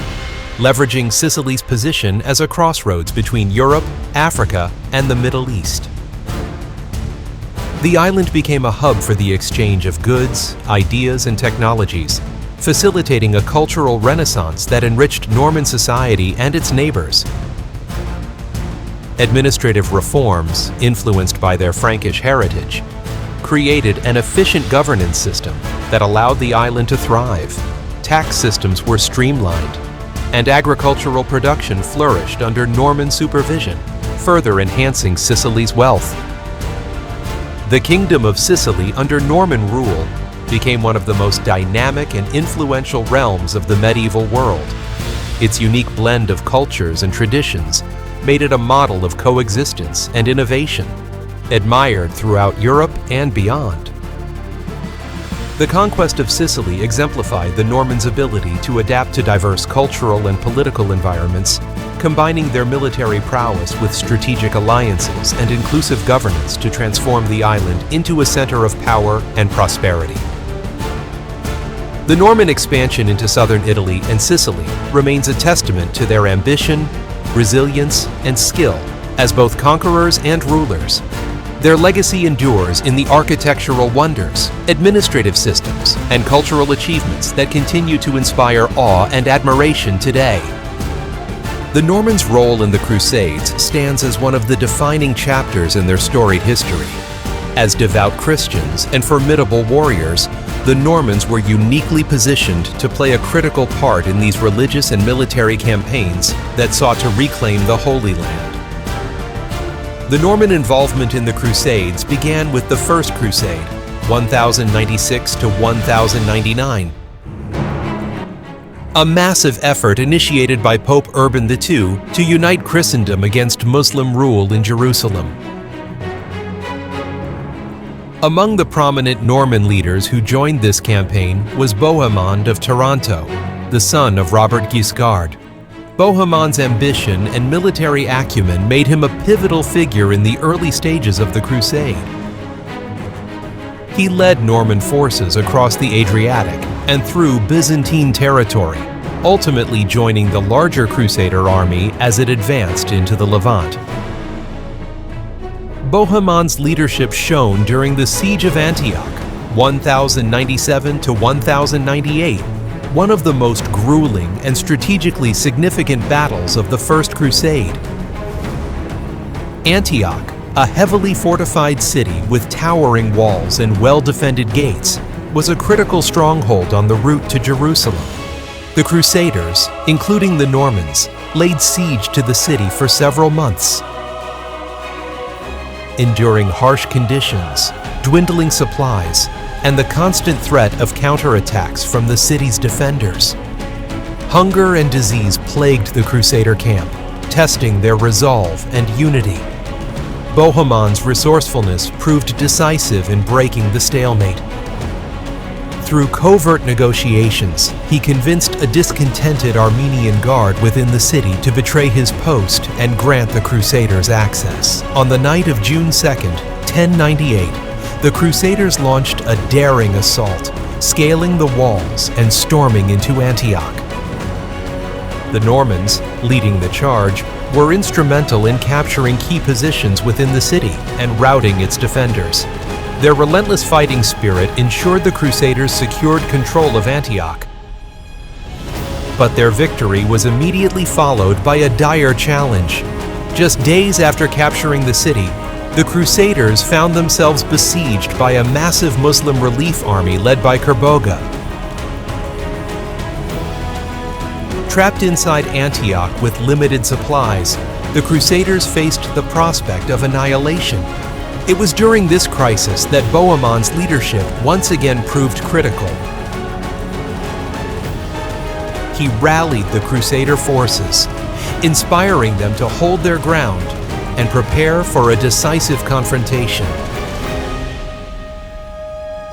leveraging Sicily's position as a crossroads between Europe, Africa, and the Middle East. The island became a hub for the exchange of goods, ideas, and technologies, facilitating a cultural renaissance that enriched Norman society and its neighbors. Administrative reforms, influenced by their Frankish heritage, created an efficient governance system that allowed the island to thrive. Tax systems were streamlined, and agricultural production flourished under Norman supervision, further enhancing Sicily's wealth. The Kingdom of Sicily under Norman rule became one of the most dynamic and influential realms of the medieval world. Its unique blend of cultures and traditions made it a model of coexistence and innovation, admired throughout Europe and beyond. The conquest of Sicily exemplified the Normans' ability to adapt to diverse cultural and political environments, combining their military prowess with strategic alliances and inclusive governance to transform the island into a center of power and prosperity. The Norman expansion into southern Italy and Sicily remains a testament to their ambition, resilience, and skill as both conquerors and rulers. Their legacy endures in the architectural wonders, administrative systems, and cultural achievements that continue to inspire awe and admiration today. The Normans' role in the Crusades stands as one of the defining chapters in their storied history. As devout Christians and formidable warriors, the Normans were uniquely positioned to play a critical part in these religious and military campaigns that sought to reclaim the Holy Land. The Norman involvement in the Crusades began with the First Crusade, 1096 to 1099. A massive effort initiated by Pope Urban II to unite Christendom against Muslim rule in Jerusalem. Among the prominent Norman leaders who joined this campaign was Bohemond of Taranto, the son of Robert Guiscard. Bohemond's ambition and military acumen made him a pivotal figure in the early stages of the crusade. He led Norman forces across the Adriatic and through Byzantine territory, ultimately joining the larger Crusader army as it advanced into the Levant. Bohemond's leadership shone during the Siege of Antioch, 1097 to 1098, one of the most grueling and strategically significant battles of the First Crusade. Antioch, a heavily fortified city with towering walls and well-defended gates, was a critical stronghold on the route to Jerusalem. The Crusaders, including the Normans, laid siege to the city for several months. Enduring harsh conditions, dwindling supplies, and the constant threat of counterattacks from the city's defenders. Hunger and disease plagued the Crusader camp, testing their resolve and unity. Bohemond's resourcefulness proved decisive in breaking the stalemate. Through covert negotiations, he convinced a discontented Armenian guard within the city to betray his post and grant the Crusaders access. On the night of June 2nd, 1098, the Crusaders launched a daring assault, scaling the walls and storming into Antioch. The Normans, leading the charge, were instrumental in capturing key positions within the city and routing its defenders. Their relentless fighting spirit ensured the Crusaders secured control of Antioch. But their victory was immediately followed by a dire challenge. Just days after capturing the city, the Crusaders found themselves besieged by a massive Muslim relief army led by Kerboga. Trapped inside Antioch with limited supplies, the Crusaders faced the prospect of annihilation. It was during this crisis that Bohemond's leadership once again proved critical. He rallied the Crusader forces, inspiring them to hold their ground and prepare for a decisive confrontation.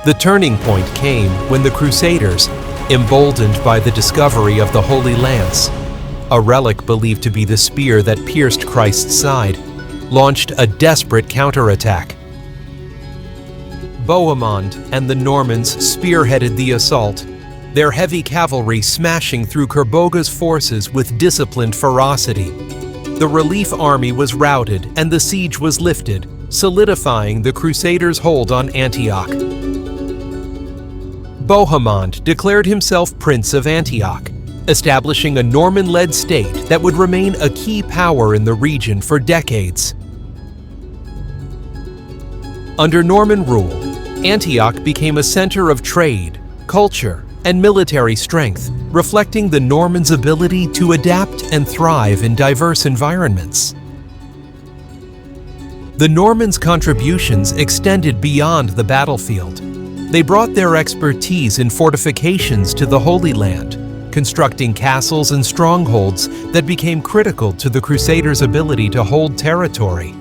The turning point came when the Crusaders, emboldened by the discovery of the Holy Lance, a relic believed to be the spear that pierced Christ's side, launched a desperate counterattack. Bohemond and the Normans spearheaded the assault, their heavy cavalry smashing through Kerboga's forces with disciplined ferocity. The relief army was routed and the siege was lifted, solidifying the Crusaders' hold on Antioch. Bohemond declared himself Prince of Antioch, establishing a Norman-led state that would remain a key power in the region for decades. Under Norman rule, Antioch became a center of trade, culture, and military strength, reflecting the Normans' ability to adapt and thrive in diverse environments. The Normans' contributions extended beyond the battlefield. They brought their expertise in fortifications to the Holy Land, constructing castles and strongholds that became critical to the Crusaders' ability to hold territory.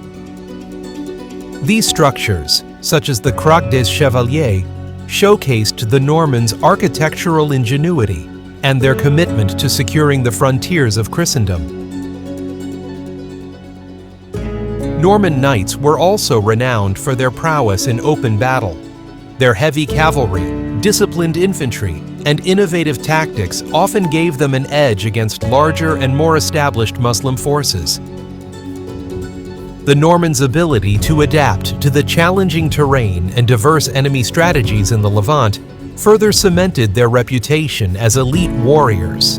These structures, such as the Croix des Chevaliers, showcased the Normans' architectural ingenuity and their commitment to securing the frontiers of Christendom. Norman knights were also renowned for their prowess in open battle. Their heavy cavalry, disciplined infantry, and innovative tactics often gave them an edge against larger and more established Muslim forces. The Normans' ability to adapt to the challenging terrain and diverse enemy strategies in the Levant further cemented their reputation as elite warriors.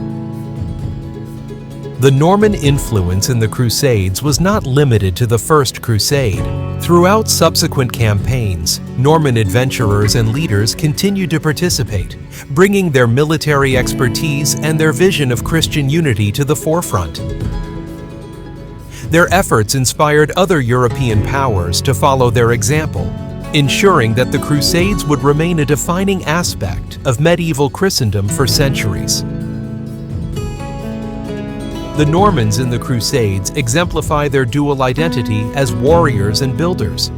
The Norman influence in the Crusades was not limited to the First Crusade. Throughout subsequent campaigns, Norman adventurers and leaders continued to participate, bringing their military expertise and their vision of Christian unity to the forefront. Their efforts inspired other European powers to follow their example, ensuring that the Crusades would remain a defining aspect of medieval Christendom for centuries. The Normans in the Crusades exemplify their dual identity as warriors and builders.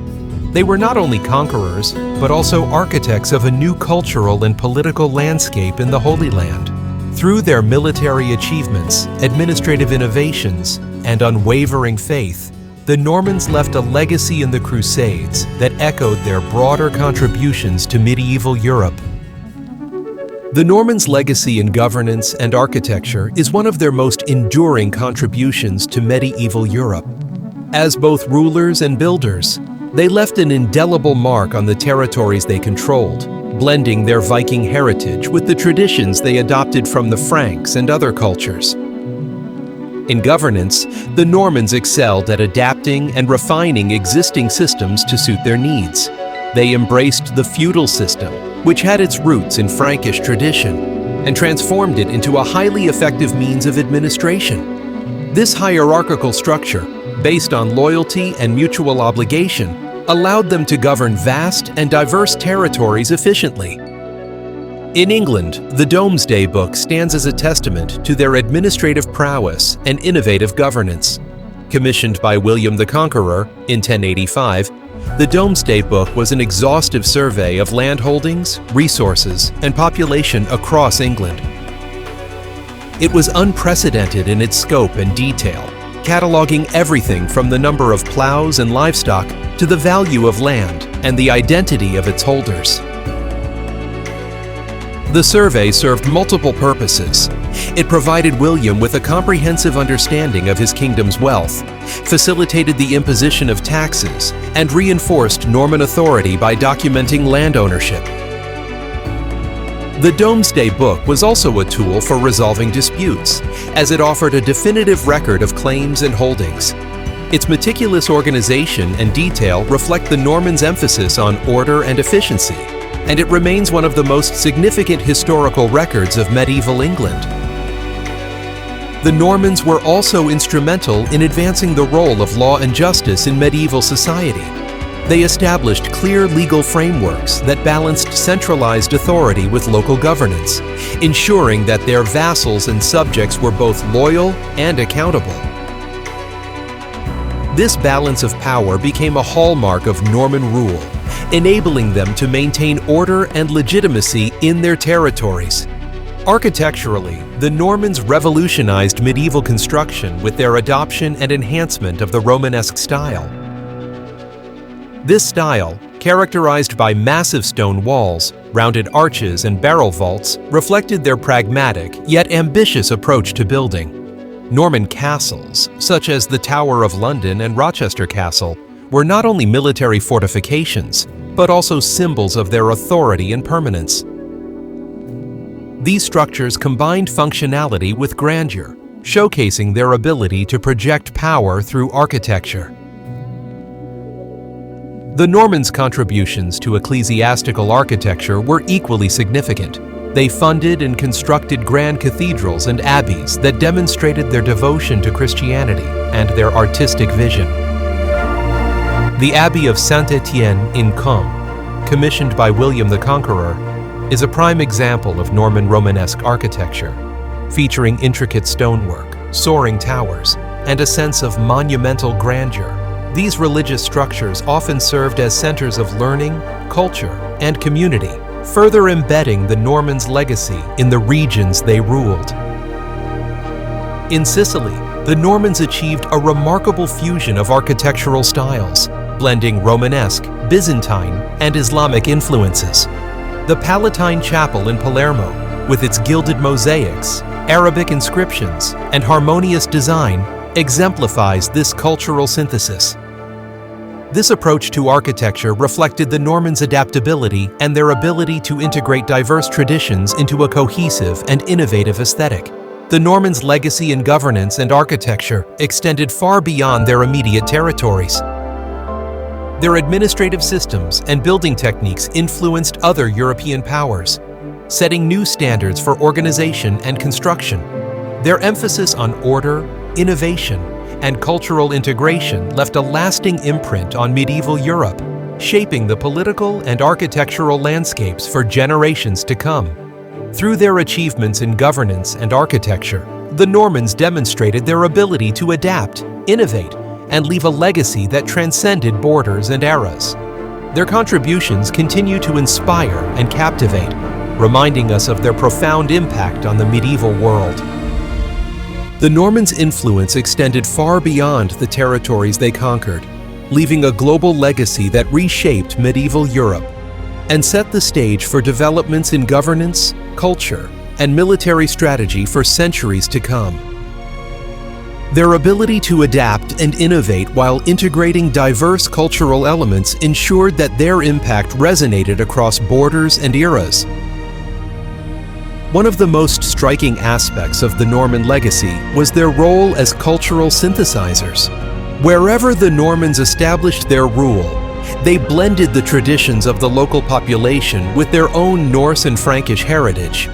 They were not only conquerors, but also architects of a new cultural and political landscape in the Holy Land. Through their military achievements, administrative innovations, and unwavering faith, the Normans left a legacy in the Crusades that echoed their broader contributions to medieval Europe. The Normans' legacy in governance and architecture is one of their most enduring contributions to medieval Europe. As both rulers and builders, they left an indelible mark on the territories they controlled, blending their Viking heritage with the traditions they adopted from the Franks and other cultures. In governance, the Normans excelled at adapting and refining existing systems to suit their needs. They embraced the feudal system, which had its roots in Frankish tradition, and transformed it into a highly effective means of administration. This hierarchical structure, based on loyalty and mutual obligation, allowed them to govern vast and diverse territories efficiently. In England, the Domesday Book stands as a testament to their administrative prowess and innovative governance. Commissioned by William the Conqueror in 1085, the Domesday Book was an exhaustive survey of landholdings, resources, and population across England. It was unprecedented in its scope and detail, cataloging everything from the number of plows and livestock to the value of land and the identity of its holders. The survey served multiple purposes. It provided William with a comprehensive understanding of his kingdom's wealth, facilitated the imposition of taxes, and reinforced Norman authority by documenting land ownership. The Domesday Book was also a tool for resolving disputes, as it offered a definitive record of claims and holdings. Its meticulous organization and detail reflect the Normans' emphasis on order and efficiency, and it remains one of the most significant historical records of medieval England. The Normans were also instrumental in advancing the role of law and justice in medieval society. They established clear legal frameworks that balanced centralized authority with local governance, ensuring that their vassals and subjects were both loyal and accountable. This balance of power became a hallmark of Norman rule, enabling them to maintain order and legitimacy in their territories. Architecturally, the Normans revolutionized medieval construction with their adoption and enhancement of the Romanesque style. This style, characterized by massive stone walls, rounded arches, and barrel vaults, reflected their pragmatic yet ambitious approach to building. Norman castles, such as the Tower of London and Rochester Castle, were not only military fortifications, but also symbols of their authority and permanence. These structures combined functionality with grandeur, showcasing their ability to project power through architecture. The Normans' contributions to ecclesiastical architecture were equally significant. They funded and constructed grand cathedrals and abbeys that demonstrated their devotion to Christianity and their artistic vision. The Abbey of Saint-Étienne in Caen, commissioned by William the Conqueror, is a prime example of Norman Romanesque architecture. featuring intricate stonework, soaring towers, and a sense of monumental grandeur. These religious structures often served as centers of learning, culture, and community, further embedding the Normans' legacy in the regions they ruled. In Sicily, the Normans achieved a remarkable fusion of architectural styles, blending Romanesque, Byzantine, and Islamic influences. The Palatine Chapel in Palermo, with its gilded mosaics, Arabic inscriptions, and harmonious design, exemplifies this cultural synthesis. This approach to architecture reflected the Normans' adaptability and their ability to integrate diverse traditions into a cohesive and innovative aesthetic. The Normans' legacy in governance and architecture extended far beyond their immediate territories. Their administrative systems and building techniques influenced other European powers, setting new standards for organization and construction. Their emphasis on order, innovation, and cultural integration left a lasting imprint on medieval Europe, shaping the political and architectural landscapes for generations to come. Through their achievements in governance and architecture, the Normans demonstrated their ability to adapt, innovate, and leave a legacy that transcended borders and eras. Their contributions continue to inspire and captivate, reminding us of their profound impact on the medieval world. The Normans' influence extended far beyond the territories they conquered, leaving a global legacy that reshaped medieval Europe and set the stage for developments in governance, culture, and military strategy for centuries to come. Their ability to adapt and innovate while integrating diverse cultural elements ensured that their impact resonated across borders and eras. One of the most striking aspects of the Norman legacy was their role as cultural synthesizers. Wherever the Normans established their rule, they blended the traditions of the local population with their own Norse and Frankish heritage.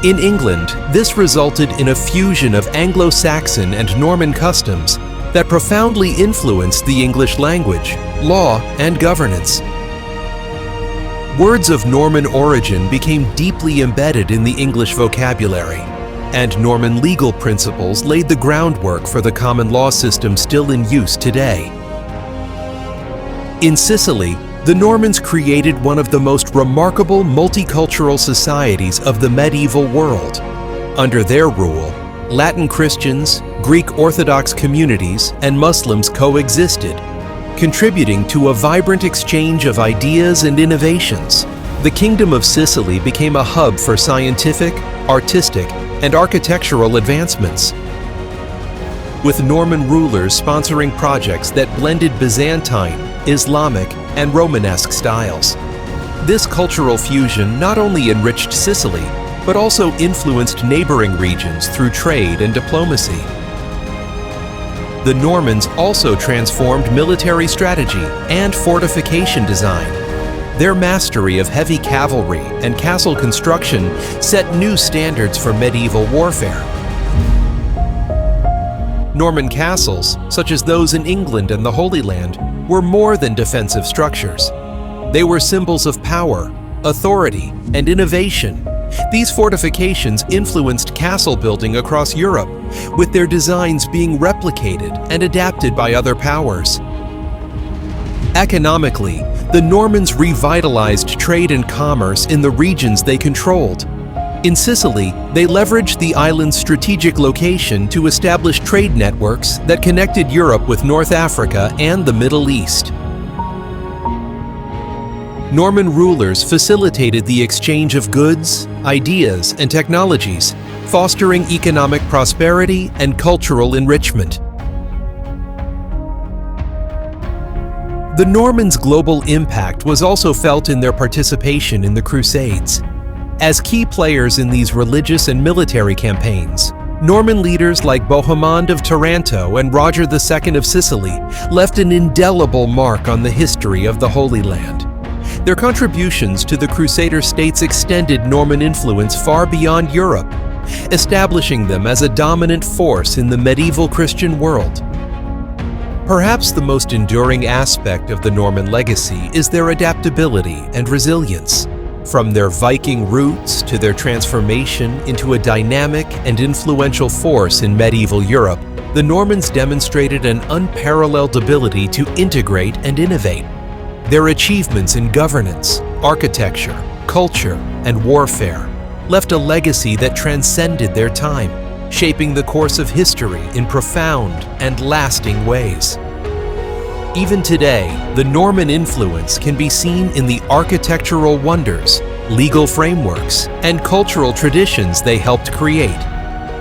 In England, this resulted in a fusion of Anglo-Saxon and Norman customs that profoundly influenced the English language, law, and governance. Words of Norman origin became deeply embedded in the English vocabulary, and Norman legal principles laid the groundwork for the common law system still in use today. In Sicily, the Normans created one of the most remarkable multicultural societies of the medieval world. Under their rule, Latin Christians, Greek Orthodox communities, and Muslims coexisted, contributing to a vibrant exchange of ideas and innovations. The Kingdom of Sicily became a hub for scientific, artistic, and architectural advancements, with Norman rulers sponsoring projects that blended Byzantine, Islamic, and Romanesque styles. This cultural fusion not only enriched Sicily, but also influenced neighboring regions through trade and diplomacy. The Normans also transformed military strategy and fortification design. Their mastery of heavy cavalry and castle construction set new standards for medieval warfare. Norman castles, such as those in England and the Holy Land, were more than defensive structures. They were symbols of power, authority, and innovation. These fortifications influenced castle building across Europe, with their designs being replicated and adapted by other powers. Economically, the Normans revitalized trade and commerce in the regions they controlled. In Sicily, they leveraged the island's strategic location to establish trade networks that connected Europe with North Africa and the Middle East. Norman rulers facilitated the exchange of goods, ideas, and technologies, fostering economic prosperity and cultural enrichment. The Normans' global impact was also felt in their participation in the Crusades. As key players in these religious and military campaigns, Norman leaders like Bohemond of Taranto and Roger II of Sicily left an indelible mark on the history of the Holy Land. Their contributions to the Crusader states extended Norman influence far beyond Europe, establishing them as a dominant force in the medieval Christian world. Perhaps the most enduring aspect of the Norman legacy is their adaptability and resilience. From their Viking roots to their transformation into a dynamic and influential force in medieval Europe, the Normans demonstrated an unparalleled ability to integrate and innovate. Their achievements in governance, architecture, culture, and warfare left a legacy that transcended their time, shaping the course of history in profound and lasting ways. Even today, the Norman influence can be seen in the architectural wonders, legal frameworks, and cultural traditions they helped create.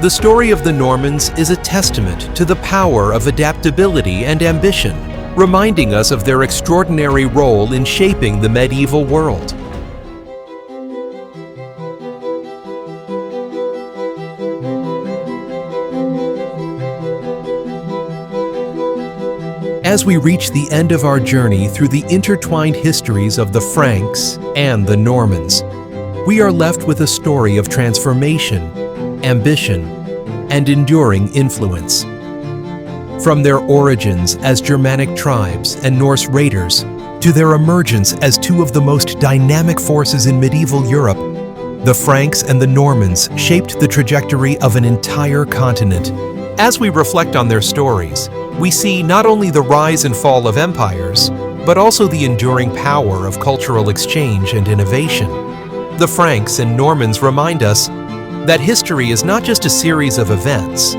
The story of the Normans is a testament to the power of adaptability and ambition, reminding us of their extraordinary role in shaping the medieval world. As we reach the end of our journey through the intertwined histories of the Franks and the Normans, we are left with a story of transformation, ambition, and enduring influence. From their origins as Germanic tribes and Norse raiders to their emergence as two of the most dynamic forces in medieval Europe, the Franks and the Normans shaped the trajectory of an entire continent. As we reflect on their stories, we see not only the rise and fall of empires, but also the enduring power of cultural exchange and innovation. The Franks and Normans remind us that history is not just a series of events,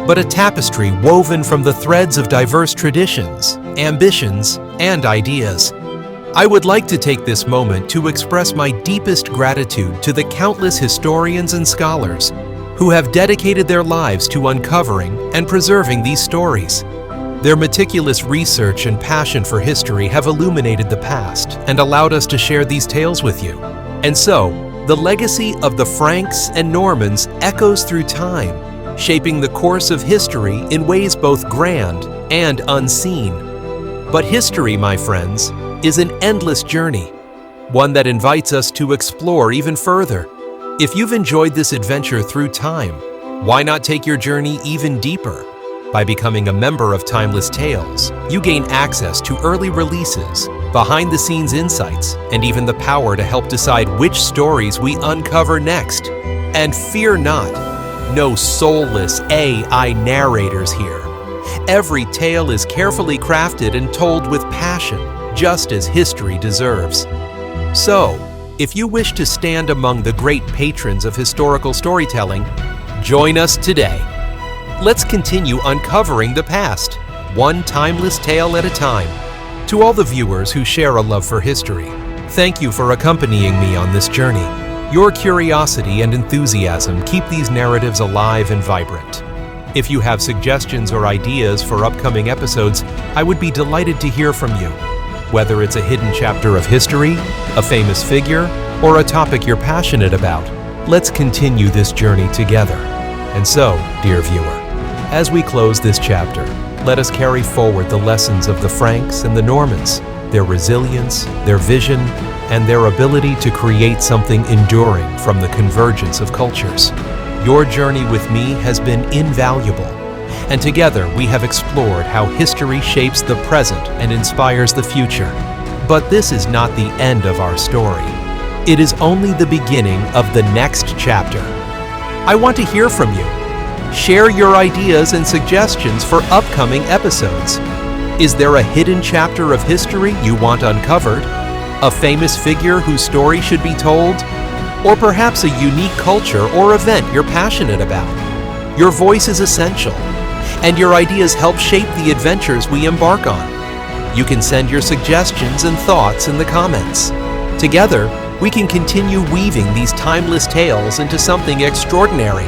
but a tapestry woven from the threads of diverse traditions, ambitions, and ideas. I would like to take this moment to express my deepest gratitude to the countless historians and scholars who have dedicated their lives to uncovering and preserving these stories. Their meticulous research and passion for history have illuminated the past and allowed us to share these tales with you. And so, the legacy of the Franks and Normans echoes through time, shaping the course of history in ways both grand and unseen. But history, my friends, is an endless journey, one that invites us to explore even further. If you've enjoyed this adventure through time, why not take your journey even deeper? By becoming a member of Timeless Tales, you gain access to early releases, behind-the-scenes insights, and even the power to help decide which stories we uncover next. And fear not, no soulless AI narrators here. Every tale is carefully crafted and told with passion, just as history deserves. So, if you wish to stand among the great patrons of historical storytelling, join us today. Let's continue uncovering the past, one timeless tale at a time. To all the viewers who share a love for history, thank you for accompanying me on this journey. Your curiosity and enthusiasm keep these narratives alive and vibrant. If you have suggestions or ideas for upcoming episodes, I would be delighted to hear from you. Whether it's a hidden chapter of history, a famous figure, or a topic you're passionate about, let's continue this journey together. And so, dear viewer, as we close this chapter, let us carry forward the lessons of the Franks and the Normans, their resilience, their vision, and their ability to create something enduring from the convergence of cultures. Your journey with me has been invaluable, and together we have explored how history shapes the present and inspires the future. But this is not the end of our story. It is only the beginning of the next chapter. I want to hear from you. Share your ideas and suggestions for upcoming episodes. Is there a hidden chapter of history you want uncovered? A famous figure whose story should be told? Or perhaps a unique culture or event you're passionate about? Your voice is essential, and your ideas help shape the adventures we embark on. You can send your suggestions and thoughts in the comments. Together, we can continue weaving these timeless tales into something extraordinary.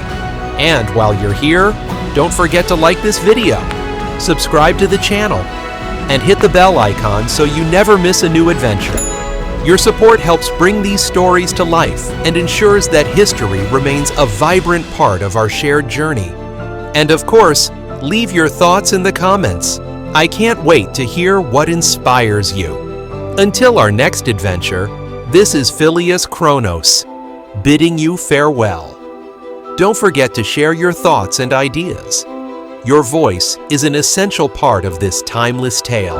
And while you're here, don't forget to like this video, subscribe to the channel, and hit the bell icon so you never miss a new adventure. Your support helps bring these stories to life and ensures that history remains a vibrant part of our shared journey. And of course, leave your thoughts in the comments. I can't wait to hear what inspires you. Until our next adventure, this is Phileas Kronos, bidding you farewell. Don't forget to share your thoughts and ideas. Your voice is an essential part of this timeless tale.